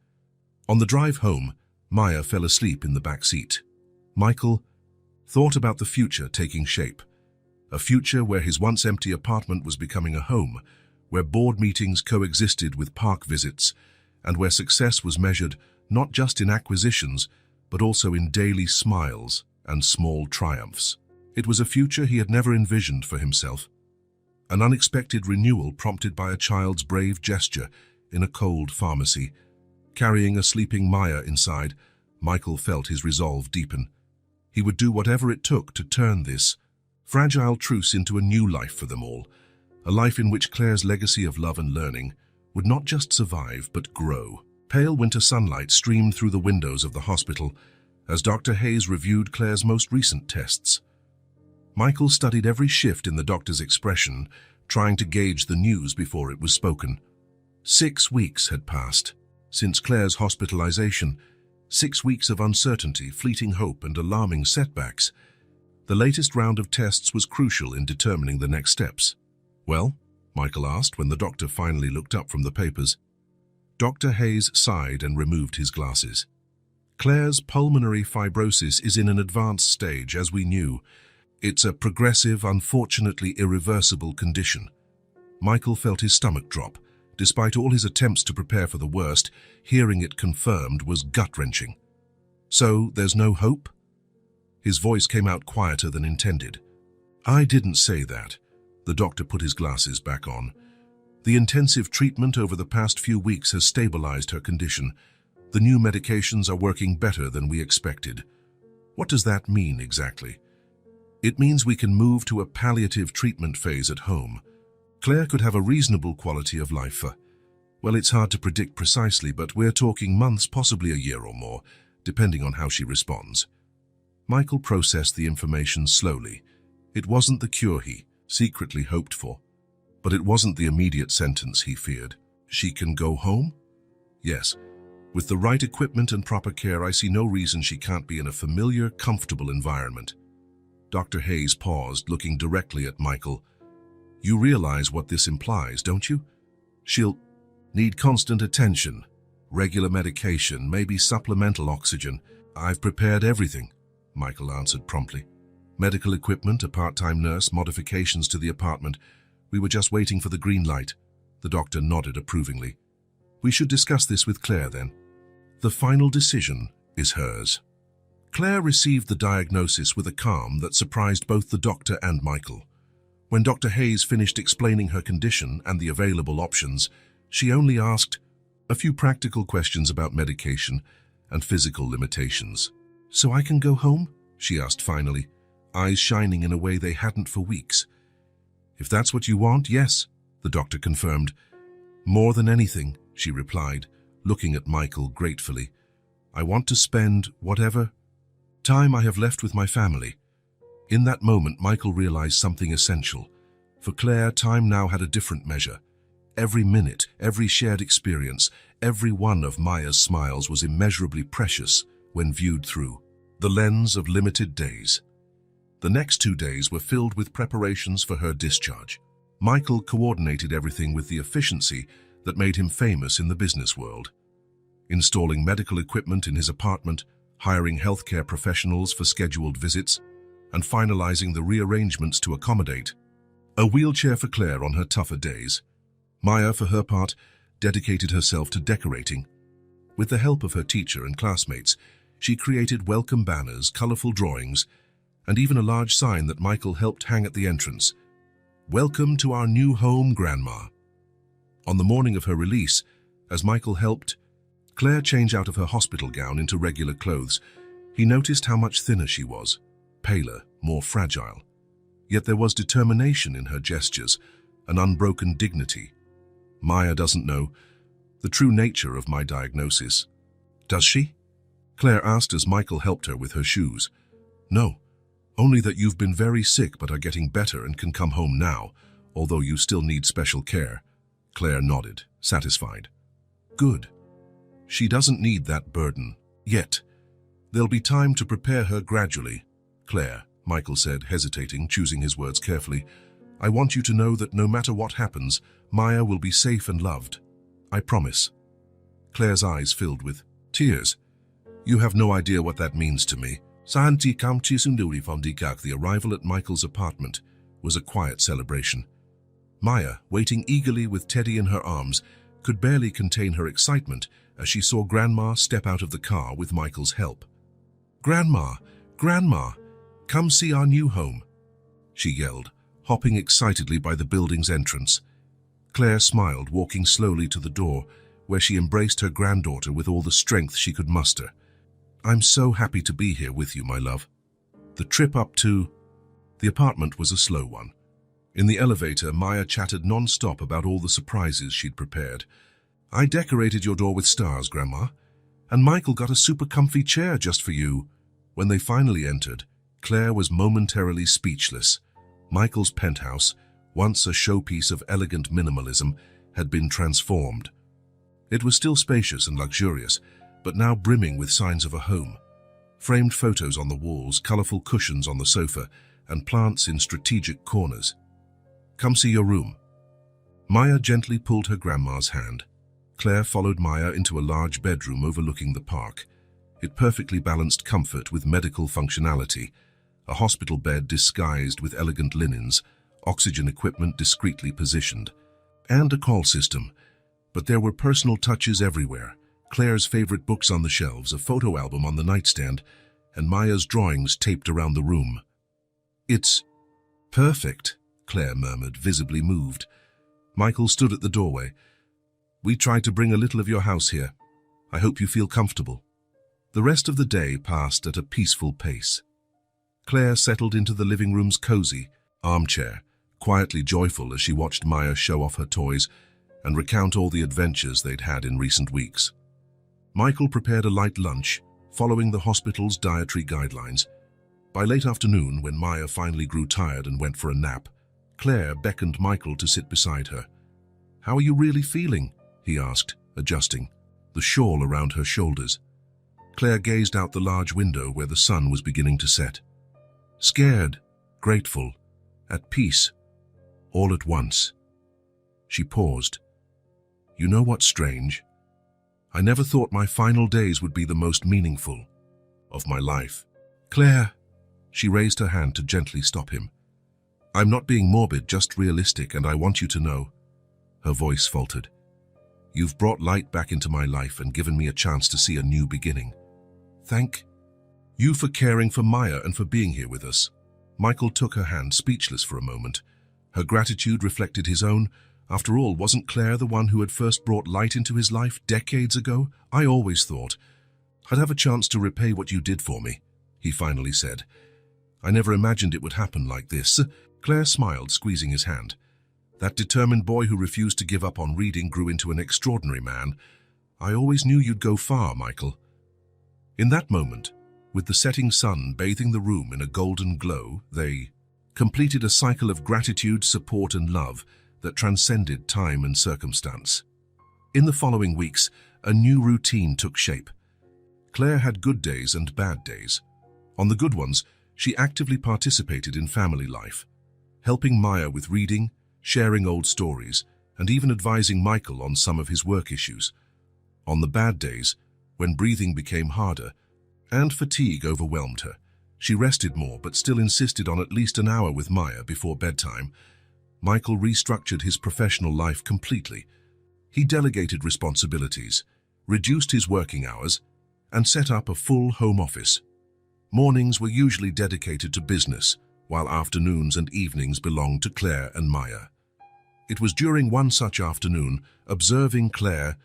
On the drive home, Maya fell asleep in the back seat. Michael thought about the future taking shape, a future where his once empty apartment was becoming a home, where board meetings coexisted with park visits, and where success was measured not just in acquisitions, but also in daily smiles and small triumphs. It was a future he had never envisioned for himself. An unexpected renewal prompted by a child's brave gesture in a cold pharmacy. Carrying a sleeping Maya inside, Michael felt his resolve deepen. He would do whatever it took to turn this fragile truce into a new life for them all, a life in which Claire's legacy of love and learning would not just survive but grow. Pale winter sunlight streamed through the windows of the hospital as Dr. Hayes reviewed Claire's most recent tests. Michael studied every shift in the doctor's expression, trying to gauge the news before it was spoken. 6 weeks had passed since Claire's hospitalization, 6 weeks of uncertainty, fleeting hope, and alarming setbacks. The latest round of tests was crucial in determining the next steps. "Well?" Michael asked when the doctor finally looked up from the papers. Dr. Hayes sighed and removed his glasses. "Claire's pulmonary fibrosis is in an advanced stage, as we knew. It's a progressive, unfortunately irreversible condition." Michael felt his stomach drop. Despite all his attempts to prepare for the worst, hearing it confirmed was gut-wrenching. "So, there's no hope?" His voice came out quieter than intended. "I didn't say that." The doctor put his glasses back on. "The intensive treatment over the past few weeks has stabilized her condition. The new medications are working better than we expected." "What does that mean exactly?" "It means we can move to a palliative treatment phase at home. Claire could have a reasonable quality of life for, well, it's hard to predict precisely, but we're talking months, possibly a year or more, depending on how she responds." Michael processed the information slowly. It wasn't the cure he secretly hoped for, but it wasn't the immediate sentence he feared. "She can go home?" "Yes. With the right equipment and proper care, I see no reason she can't be in a familiar, comfortable environment." Dr. Hayes paused, looking directly at Michael. "You realize what this implies, don't you? She'll need constant attention, regular medication, maybe supplemental oxygen." "I've prepared everything," Michael answered promptly. "Medical equipment, a part-time nurse, modifications to the apartment. We were just waiting for the green light." The doctor nodded approvingly. "We should discuss this with Claire then. The final decision is hers." Claire received the diagnosis with a calm that surprised both the doctor and Michael. When Dr. Hayes finished explaining her condition and the available options, she only asked a few practical questions about medication and physical limitations. "So I can go home?" she asked finally, eyes shining in a way they hadn't for weeks. "If that's what you want, yes," the doctor confirmed. "More than anything," she replied, looking at Michael gratefully, "I want to spend whatever time I have left with my family." In that moment, Michael realized something essential. For Claire, time now had a different measure. Every minute, every shared experience, every one of Maya's smiles was immeasurably precious when viewed through the lens of limited days. The next 2 days were filled with preparations for her discharge. Michael coordinated everything with the efficiency that made him famous in the business world. Installing medical equipment in his apartment, hiring healthcare professionals for scheduled visits, and finalizing the rearrangements to accommodate a wheelchair for Claire on her tougher days. Maya, for her part, dedicated herself to decorating. With the help of her teacher and classmates, she created welcome banners, colorful drawings, and even a large sign that Michael helped hang at the entrance. "Welcome to our new home, Grandma." On the morning of her release, as Michael helped Claire change out of her hospital gown into regular clothes, he noticed how much thinner she was, paler, more fragile. Yet there was determination in her gestures, an unbroken dignity. "Maya doesn't know, the true nature of my diagnosis. Does she? Claire asked as Michael helped her with her shoes. No, only that you've been very sick but are getting better and can come home now, although you still need special care. Claire nodded, satisfied. Good. She doesn't need that burden, yet. There'll be time to prepare her gradually. Claire, Michael said, hesitating, choosing his words carefully, I want you to know that no matter what happens, Maya will be safe and loved. I promise. Claire's eyes filled with tears. You have no idea what that means to me. The arrival at Michael's apartment was a quiet celebration. Maya, waiting eagerly with Teddy in her arms, could barely contain her excitement as she saw Grandma step out of the car with Michael's help. Grandma, Grandma, come see our new home, she yelled, hopping excitedly by the building's entrance. Claire smiled, walking slowly to the door, where she embraced her granddaughter with all the strength she could muster. I'm so happy to be here with you, my love. The trip up to the apartment was a slow one. In the elevator, Maya chattered non-stop about all the surprises she'd prepared. I decorated your door with stars, Grandma, and Michael got a super comfy chair just for you. When they finally entered, Claire was momentarily speechless. Michael's penthouse, once a showpiece of elegant minimalism, had been transformed. It was still spacious and luxurious, but now brimming with signs of a home. Framed photos on the walls, colorful cushions on the sofa, and plants in strategic corners. Come see your room. Maya gently pulled her grandma's hand. Claire followed Maya into a large bedroom overlooking the park. It perfectly balanced comfort with medical functionality, a hospital bed disguised with elegant linens, oxygen equipment discreetly positioned, and a call system. But there were personal touches everywhere. Claire's favorite books on the shelves, a photo album on the nightstand, and Maya's drawings taped around the room. It's perfect, Claire murmured, visibly moved. Michael stood at the doorway. We tried to bring a little of your house here. I hope you feel comfortable. The rest of the day passed at a peaceful pace. Claire settled into the living room's cozy armchair, quietly joyful as she watched Maya show off her toys and recount all the adventures they'd had in recent weeks. Michael prepared a light lunch, following the hospital's dietary guidelines. By late afternoon, when Maya finally grew tired and went for a nap, Claire beckoned Michael to sit beside her. How are you really feeling? He asked, adjusting the shawl around her shoulders. Claire gazed out the large window where the sun was beginning to set. Scared, grateful, at peace, all at once. She paused. You know what's strange? I never thought my final days would be the most meaningful of my life. Claire, she raised her hand to gently stop him. I'm not being morbid, just realistic, and I want you to know. Her voice faltered. You've brought light back into my life and given me a chance to see a new beginning. Thank you for caring for Maya and for being here with us. Michael took her hand, speechless for a moment. Her gratitude reflected his own. After all, wasn't Claire the one who had first brought light into his life decades ago? I always thought I'd have a chance to repay what you did for me, he finally said. I never imagined it would happen like this. Claire smiled, squeezing his hand. That determined boy who refused to give up on reading grew into an extraordinary man. I always knew you'd go far, Michael. In that moment, with the setting sun bathing the room in a golden glow, they completed a cycle of gratitude, support, and love that transcended time and circumstance. In the following weeks, a new routine took shape. Claire had good days and bad days. On the good ones, she actively participated in family life, helping Maya with reading, sharing old stories, and even advising Michael on some of his work issues. On the bad days, when breathing became harder and fatigue overwhelmed her, she rested more but still insisted on at least an hour with Maya before bedtime. Michael restructured his professional life completely. He delegated responsibilities, reduced his working hours, and set up a full home office. Mornings were usually dedicated to business, while afternoons and evenings belonged to Claire and Maya. It was during one such afternoon, observing Claire,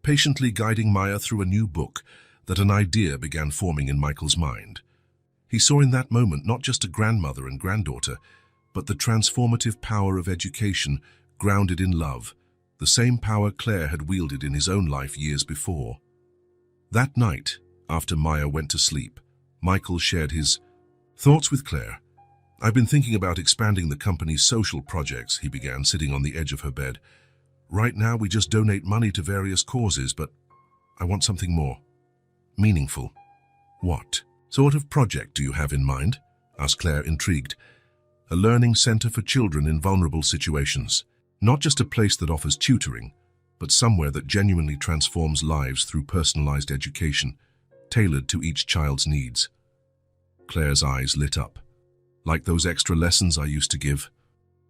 patiently guiding Maya through a new book, that an idea began forming in Michael's mind. He saw in that moment not just a grandmother and granddaughter, but the transformative power of education grounded in love, the same power Claire had wielded in his own life years before. That night, after Maya went to sleep, Michael shared his thoughts with Claire. "I've been thinking about expanding the company's social projects," he began, sitting on the edge of her bed. "Right now we just donate money to various causes, but I want something more meaningful." "What sort of project do you have in mind?" asked Claire, intrigued. "A learning center for children in vulnerable situations. Not just a place that offers tutoring, but somewhere that genuinely transforms lives through personalized education, tailored to each child's needs." Claire's eyes lit up. "Like those extra lessons I used to give?"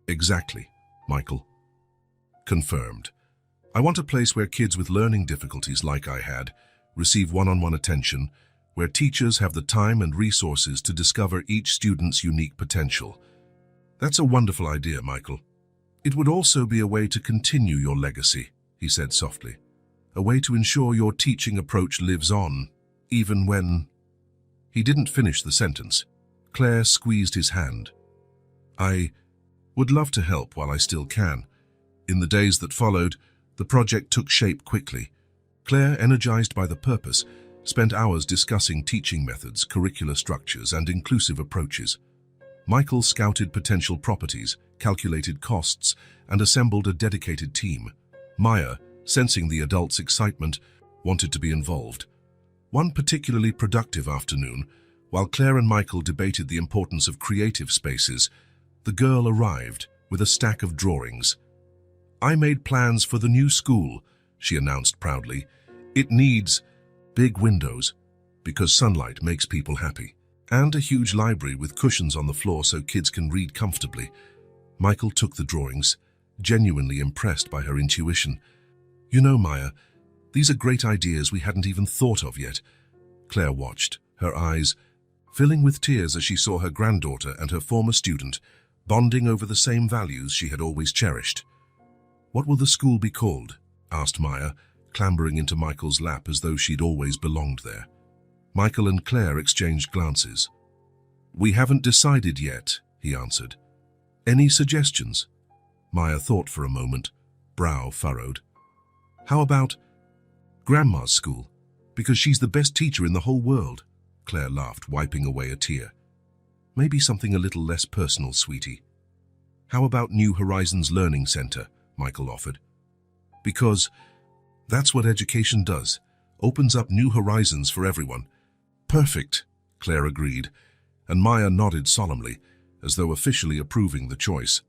"Exactly, Michael." "Confirmed. I want a place where kids with learning difficulties like I had receive one-on-one attention, where teachers have the time and resources to discover each student's unique potential." "That's a wonderful idea, Michael. It would also be a way to continue your legacy," he said softly. "A way to ensure your teaching approach lives on, even when—" He didn't finish the sentence. Claire squeezed his hand. "I would love to help while I still can." In the days that followed, the project took shape quickly. Claire, energized by the purpose, spent hours discussing teaching methods, curricular structures, and inclusive approaches. Michael scouted potential properties, calculated costs, and assembled a dedicated team. Maya, sensing the adults' excitement, wanted to be involved. One particularly productive afternoon, while Claire and Michael debated the importance of creative spaces, the girl arrived with a stack of drawings. "I made plans for the new school," she announced proudly. "It needs big windows, because sunlight makes people happy, and a huge library with cushions on the floor so kids can read comfortably." Michael took the drawings, genuinely impressed by her intuition. "You know, Maya, these are great ideas we hadn't even thought of yet." Claire watched, her eyes filling with tears as she saw her granddaughter and her former student bonding over the same values she had always cherished. "What will the school be called?" asked Maya, clambering into Michael's lap as though she'd always belonged there. Michael and Claire exchanged glances. "We haven't decided yet," he answered. "Any suggestions?" Maya thought for a moment, brow furrowed. "How about Grandma's school? Because she's the best teacher in the whole world." Claire laughed, wiping away a tear. "Maybe something a little less personal, sweetie." "How about New Horizons Learning Center?" Michael offered. "Because that's what education does, opens up new horizons for everyone." "Perfect," Claire agreed, and Maya nodded solemnly, as though officially approving the choice.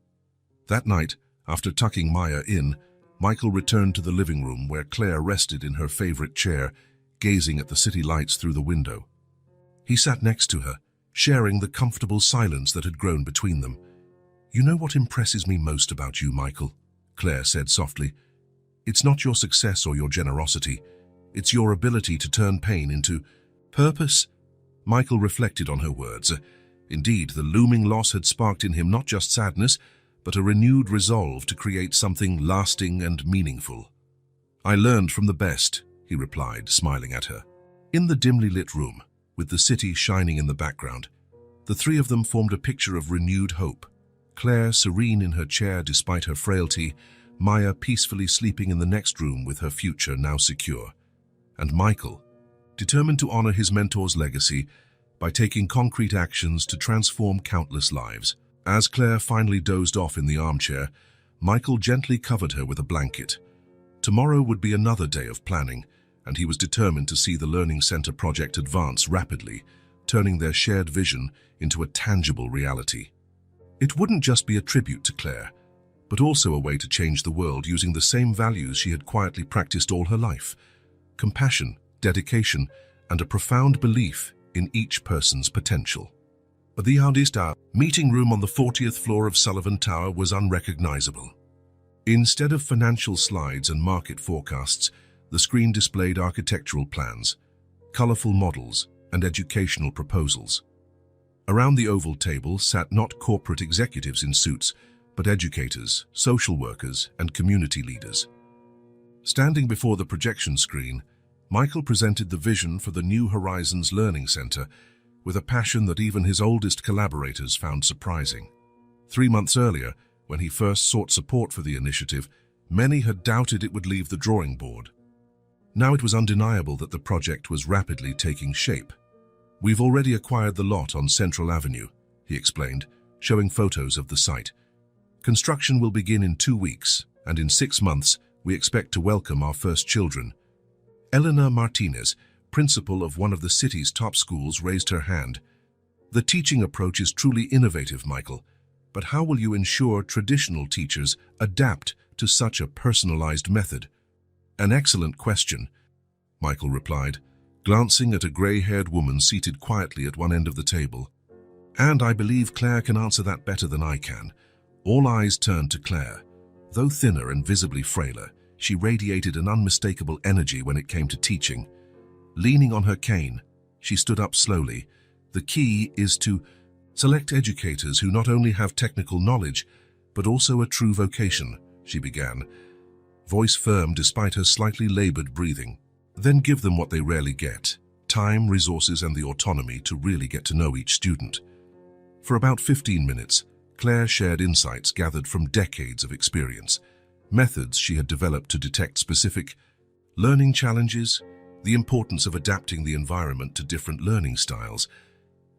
That night, after tucking Maya in, Michael returned to the living room where Claire rested in her favorite chair, gazing at the city lights through the window. He sat next to her, sharing the comfortable silence that had grown between them. "You know what impresses me most about you, Michael?" Claire said softly. "It's not your success or your generosity. It's your ability to turn pain into purpose." Michael reflected on her words. Indeed, the looming loss had sparked in him not just sadness, but a renewed resolve to create something lasting and meaningful. "I learned from the best," he replied, smiling at her. In the dimly lit room, with the city shining in the background, the three of them formed a picture of renewed hope. Claire serene in her chair despite her frailty, Maya peacefully sleeping in the next room with her future now secure, and Michael, determined to honor his mentor's legacy by taking concrete actions to transform countless lives. As Claire finally dozed off in the armchair, Michael gently covered her with a blanket. Tomorrow would be another day of planning, and he was determined to see the Learning Center project advance rapidly, turning their shared vision into a tangible reality. It wouldn't just be a tribute to Claire, but also a way to change the world using the same values she had quietly practiced all her life: compassion, dedication, and a profound belief in each person's potential. But the Audista meeting room on the 40th floor of Sullivan Tower was unrecognizable. Instead of financial slides and market forecasts, the screen displayed architectural plans, colorful models, and educational proposals. Around the oval table sat not corporate executives in suits, but educators, social workers, and community leaders. Standing before the projection screen, Michael presented the vision for the New Horizons Learning Center with a passion that even his oldest collaborators found surprising. 3 months earlier, when he first sought support for the initiative, Many had doubted it would leave the drawing board. Now it was undeniable that the project was rapidly taking shape. "We've already acquired the lot on Central Avenue," he explained, showing photos of the site. "Construction will begin in 2 weeks, and in 6 months we expect to welcome our first children." Elena Martinez, principal of one of the city's top schools, raised her hand. "The teaching approach is truly innovative, Michael, but how will you ensure traditional teachers adapt to such a personalized method?" "An excellent question," Michael replied, glancing at a gray-haired woman seated quietly at one end of the table. "And I believe Claire can answer that better than I can." All eyes turned to Claire. Though thinner and visibly frailer, she radiated an unmistakable energy when it came to teaching. Leaning on her cane, she stood up slowly. "The key is to select educators who not only have technical knowledge, but also a true vocation," she began, voice firm despite her slightly labored breathing. "Then give them what they rarely get: time, resources, and the autonomy to really get to know each student." For about 15 minutes, Claire shared insights gathered from decades of experience, methods she had developed to detect specific learning challenges, the importance of adapting the environment to different learning styles,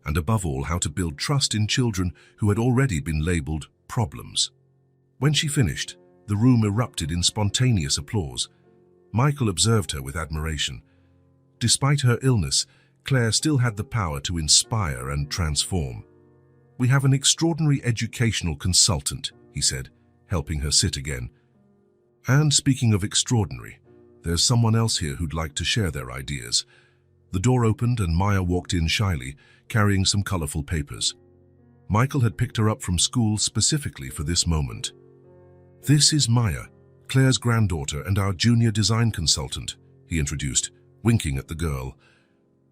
and above all, how to build trust in children who had already been labeled problems. When she finished, the room erupted in spontaneous applause. Michael observed her with admiration. Despite her illness, Claire still had the power to inspire and transform. "We have an extraordinary educational consultant," he said, helping her sit again. "And speaking of extraordinary, there's someone else here who'd like to share their ideas." The door opened and Maya walked in shyly, carrying some colorful papers. Michael had picked her up from school specifically for this moment. "This is Maya, Claire's granddaughter and our junior design consultant," he introduced, winking at the girl.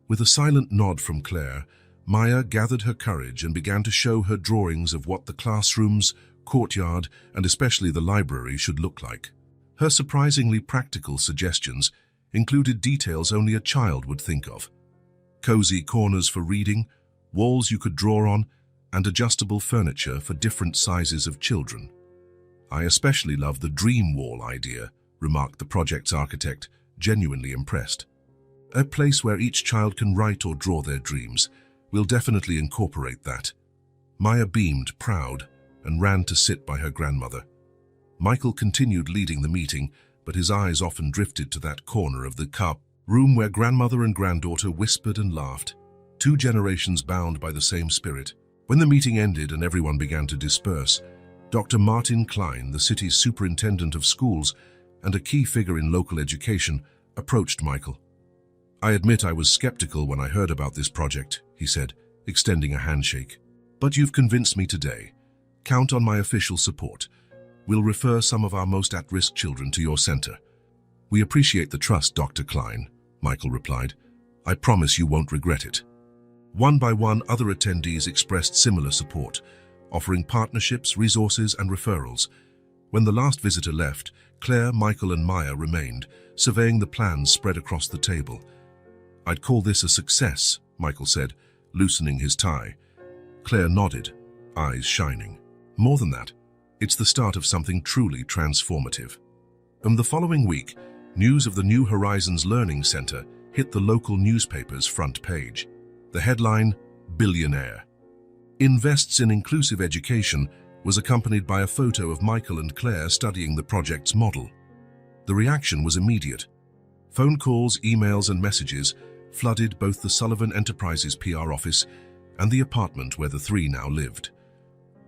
With a silent nod from Claire, Maya gathered her courage and began to show her drawings of what the classrooms, courtyard, and especially the library should look like. Her surprisingly practical suggestions included details only a child would think of: cozy corners for reading, walls you could draw on, and adjustable furniture for different sizes of children. "I especially love the dream wall idea," remarked the project's architect, genuinely impressed. "A place where each child can write or draw their dreams. We'll definitely incorporate that." Maya beamed, proud, and ran to sit by her grandmother. Michael continued leading the meeting, but his eyes often drifted to that corner of the room where grandmother and granddaughter whispered and laughed, 2 generations bound by the same spirit. When the meeting ended and everyone began to disperse, Dr. Martin Klein, the city's superintendent of schools and a key figure in local education, approached Michael. "I admit I was skeptical when I heard about this project," he said, extending a handshake. "But you've convinced me today. Count on my official support. We'll refer some of our most at-risk children to your center." "We appreciate the trust, Dr. Klein," Michael replied. "I promise you won't regret it." One by one, other attendees expressed similar support, offering partnerships, resources, and referrals. When the last visitor left, Claire, Michael, and Maya remained, surveying the plans spread across the table. "I'd call this a success," Michael said, loosening his tie. Claire nodded, eyes shining. "More than that, it's the start of something truly transformative." The following week, news of the New Horizons Learning Center hit the local newspaper's front page. The headline, "Billionaire Invests in Inclusive Education," was accompanied by a photo of Michael and Claire studying the project's model. The reaction was immediate. Phone calls, emails, and messages flooded both the Sullivan Enterprises PR office and the apartment where the 3 now lived.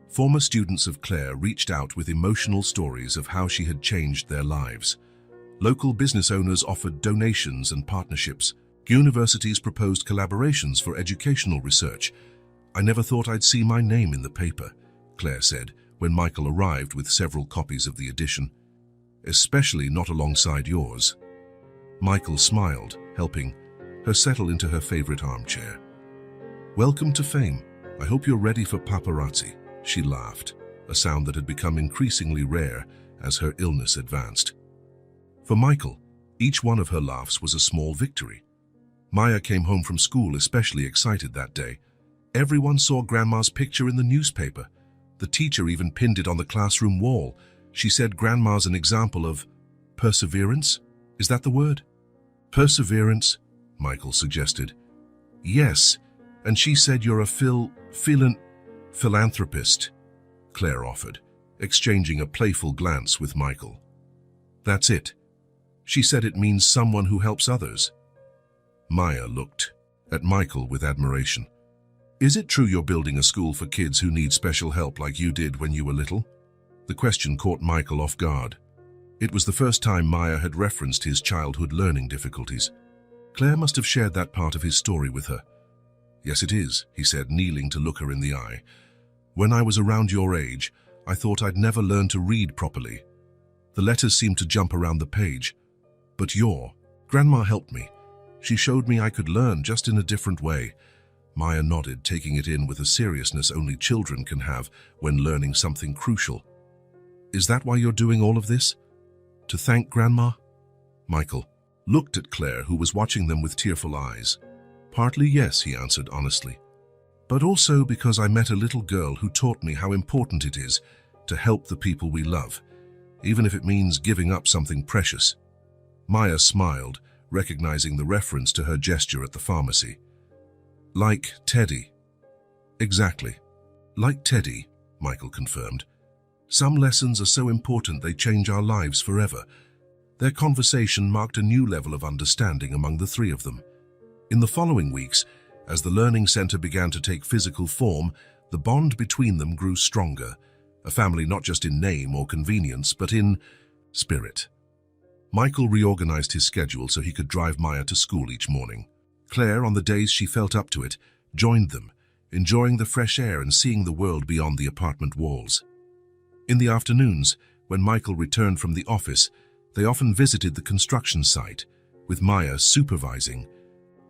Former students of Claire reached out with emotional stories of how she had changed their lives. Local business owners offered donations and partnerships. Universities proposed collaborations for educational research. "I never thought I'd see my name in the paper," Claire said when Michael arrived with several copies of the edition. "Especially not alongside yours." Michael smiled, helping her settle into her favorite armchair. "Welcome to fame. I hope you're ready for paparazzi," she laughed, a sound that had become increasingly rare as her illness advanced. For Michael, each one of her laughs was a small victory. Maya came home from school especially excited that day. Everyone saw Grandma's picture in the newspaper. The teacher even pinned it on the classroom wall, She said Grandma's an example of perseverance? Is that the word? Perseverance, Michael suggested. Yes, and she said you're a philanthropist, Claire offered, exchanging a playful glance with Michael. That's it. She said it means someone who helps others. Maya looked at Michael with admiration. Is it true you're building a school for kids who need special help like you did when you were little? The question caught Michael off guard. It was the first time Maya had referenced his childhood learning difficulties. Claire must have shared that part of his story with her. Yes, it is, he said, kneeling to look her in the eye. When I was around your age, I thought I'd never learn to read properly. The letters seemed to jump around the page. But Grandma helped me. She showed me I could learn just in a different way. Maya nodded, taking it in with a seriousness only children can have when learning something crucial. Is that why you're doing all of this? To thank Grandma? Michael looked at Claire, who was watching them with tearful eyes. Partly yes, he answered honestly. But also because I met a little girl who taught me how important it is to help the people we love, even if it means giving up something precious. Maya smiled, recognizing the reference to her gesture at the pharmacy. Like Teddy. Exactly. Like Teddy, Michael confirmed. Some lessons are so important they change our lives forever. Their conversation marked a new level of understanding among the three of them. In the following weeks, as the learning center began to take physical form, the bond between them grew stronger, a family not just in name or convenience, but in spirit. Michael reorganized his schedule so he could drive Maya to school each morning. Claire, on the days she felt up to it, joined them, enjoying the fresh air and seeing the world beyond the apartment walls. In the afternoons, when Michael returned from the office, they often visited the construction site, with Maya supervising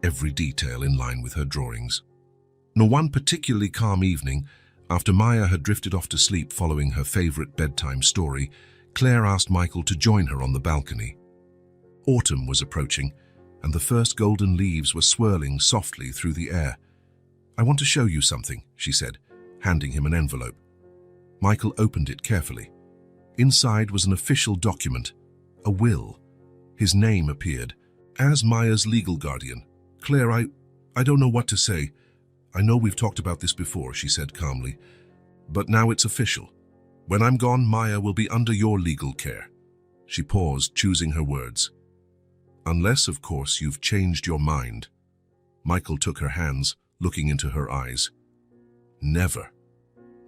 every detail in line with her drawings. On one particularly calm evening, after Maya had drifted off to sleep following her favorite bedtime story, Claire asked Michael to join her on the balcony. Autumn was approaching, and the first golden leaves were swirling softly through the air. I want to show you something, she said, handing him an envelope. Michael opened it carefully. Inside was an official document, a will. His name appeared, as Maya's legal guardian. Claire, I don't know what to say. I know we've talked about this before, she said calmly, but now it's official. When I'm gone, Maya will be under your legal care. She paused, choosing her words. Unless, of course, you've changed your mind. Michael took her hands, looking into her eyes. Never.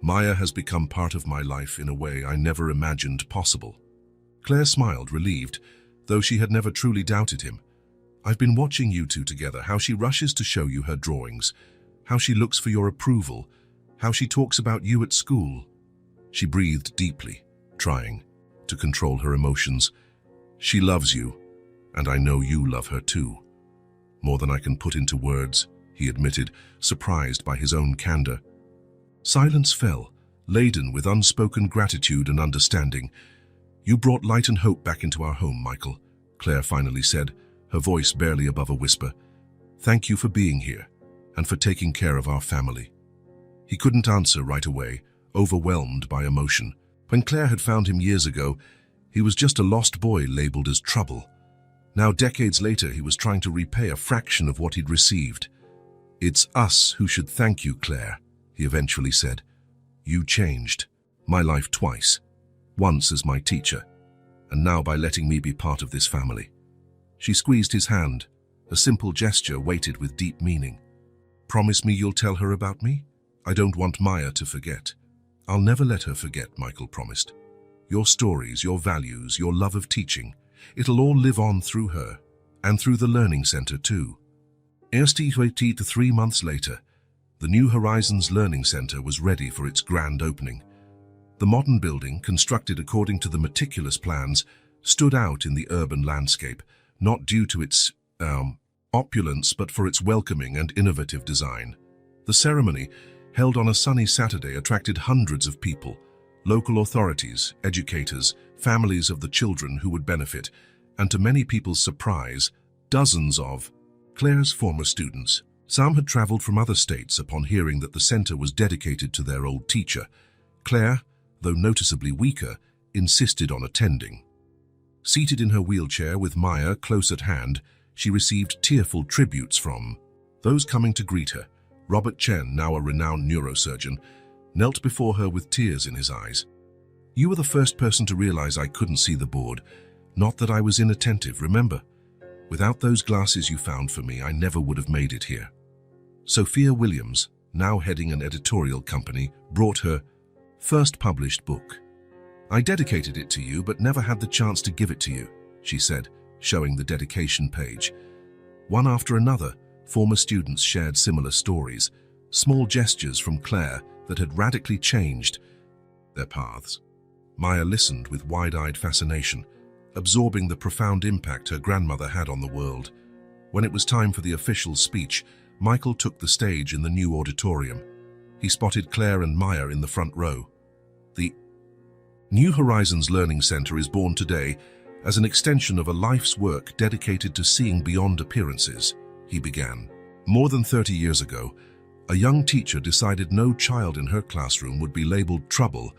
Maya has become part of my life in a way I never imagined possible. Claire smiled, relieved, though she had never truly doubted him. I've been watching you two together, how she rushes to show you her drawings, how she looks for your approval, how she talks about you at school. She breathed deeply, trying to control her emotions. She loves you, and I know you love her too. More than I can put into words, he admitted, surprised by his own candor. Silence fell, laden with unspoken gratitude and understanding. You brought light and hope back into our home, Michael, Claire finally said, her voice barely above a whisper. Thank you for being here, and for taking care of our family. He couldn't answer right away, overwhelmed by emotion. When Claire had found him years ago, he was just a lost boy labeled as trouble. Now, decades later, he was trying to repay a fraction of what he'd received. It's us who should thank you, Claire, he eventually said. You changed my life twice, once as my teacher, and now by letting me be part of this family. She squeezed his hand, a simple gesture weighted with deep meaning. Promise me you'll tell her about me? I don't want Maya to forget. I'll never let her forget, Michael promised. Your stories, your values, your love of teaching, it'll all live on through her, and through the Learning Center too. 3 months later, the New Horizons Learning Center was ready for its grand opening. The modern building, constructed according to the meticulous plans, stood out in the urban landscape, not due to its opulence, but for its welcoming and innovative design. The ceremony, held on a sunny Saturday, attracted hundreds of people, local authorities, educators, families of the children who would benefit, and to many people's surprise, dozens of Claire's former students. Some had traveled from other states upon hearing that the center was dedicated to their old teacher. Claire, though noticeably weaker, insisted on attending. Seated in her wheelchair with Maya close at hand, she received tearful tributes from those coming to greet her. Robert Chen, now a renowned neurosurgeon, knelt before her with tears in his eyes. "You were the first person to realize I couldn't see the board. Not that I was inattentive, remember? Without those glasses you found for me, I never would have made it here." Sophia Williams, now heading an editorial company, brought her first published book. "I dedicated it to you, but never had the chance to give it to you," she said, showing the dedication page. One after another, former students shared similar stories, small gestures from Claire that had radically changed their paths. Maya listened with wide-eyed fascination, absorbing the profound impact her grandmother had on the world. When it was time for the official speech, Michael took the stage in the new auditorium. He spotted Claire and Maya in the front row. "The New Horizons Learning Center is born today as an extension of a life's work dedicated to seeing beyond appearances," he began. "More than 30 years ago, a young teacher decided no child in her classroom would be labeled trouble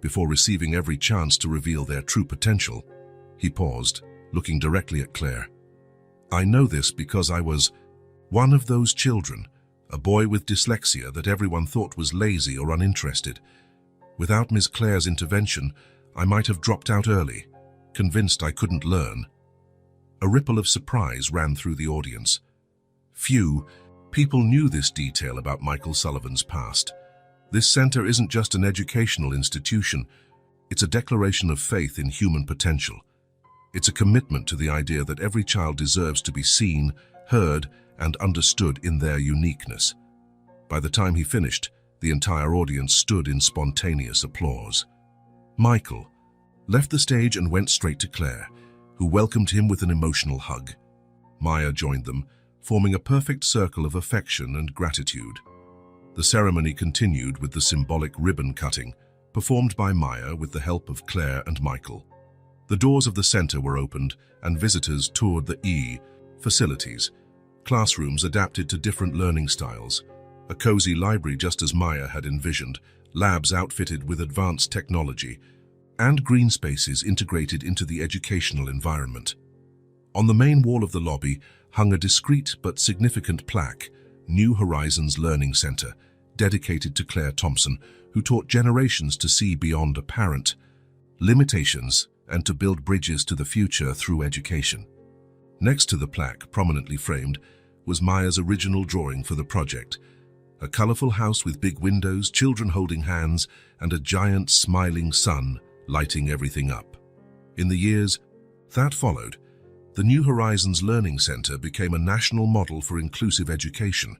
before receiving every chance to reveal their true potential." He paused, looking directly at Claire. "I know this because I was one of those children, a boy with dyslexia that everyone thought was lazy or uninterested. Without Ms. Claire's intervention, I might have dropped out early, convinced I couldn't learn." A ripple of surprise ran through the audience. Few people knew this detail about Michael Sullivan's past. This center isn't just an educational institution, it's a declaration of faith in human potential. It's a commitment to the idea that every child deserves to be seen, heard, and understood in their uniqueness. By the time he finished, the entire audience stood in spontaneous applause. Michael left the stage and went straight to Claire, who welcomed him with an emotional hug. Maya joined them, forming a perfect circle of affection and gratitude. The ceremony continued with the symbolic ribbon cutting, performed by Maya with the help of Claire and Michael. The doors of the center were opened and visitors toured the facilities, classrooms adapted to different learning styles, a cozy library just as Maya had envisioned, labs outfitted with advanced technology, and green spaces integrated into the educational environment. On the main wall of the lobby hung a discreet but significant plaque, New Horizons Learning Center, dedicated to Claire Thompson, who taught generations to see beyond apparent limitations and to build bridges to the future through education. Next to the plaque, prominently framed, was Maya's original drawing for the project, a colorful house with big windows, children holding hands, and a giant smiling sun lighting everything up. In the years that followed, the New Horizons Learning Center became a national model for inclusive education.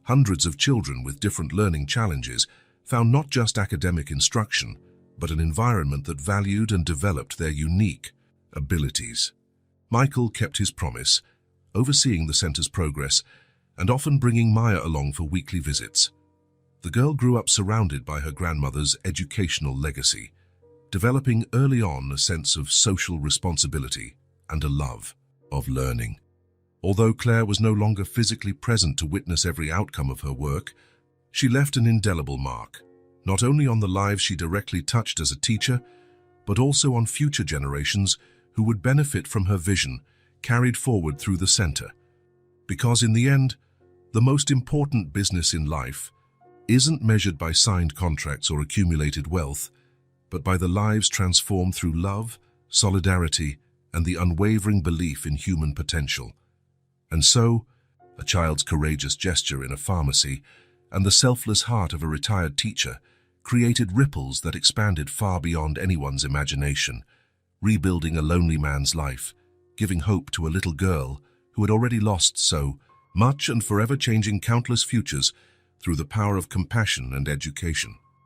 Hundreds of children with different learning challenges found not just academic instruction, but an environment that valued and developed their unique abilities. Michael kept his promise, overseeing the center's progress and often bringing Maya along for weekly visits. The girl grew up surrounded by her grandmother's educational legacy, developing early on a sense of social responsibility and a love of learning. Although Claire was no longer physically present to witness every outcome of her work, she left an indelible mark, not only on the lives she directly touched as a teacher, but also on future generations who would benefit from her vision carried forward through the center. Because in the end, the most important business in life isn't measured by signed contracts or accumulated wealth, but by the lives transformed through love, solidarity, and the unwavering belief in human potential. And so, a child's courageous gesture in a pharmacy and the selfless heart of a retired teacher created ripples that expanded far beyond anyone's imagination, rebuilding a lonely man's life, giving hope to a little girl who had already lost so much and forever changing countless futures through the power of compassion and education.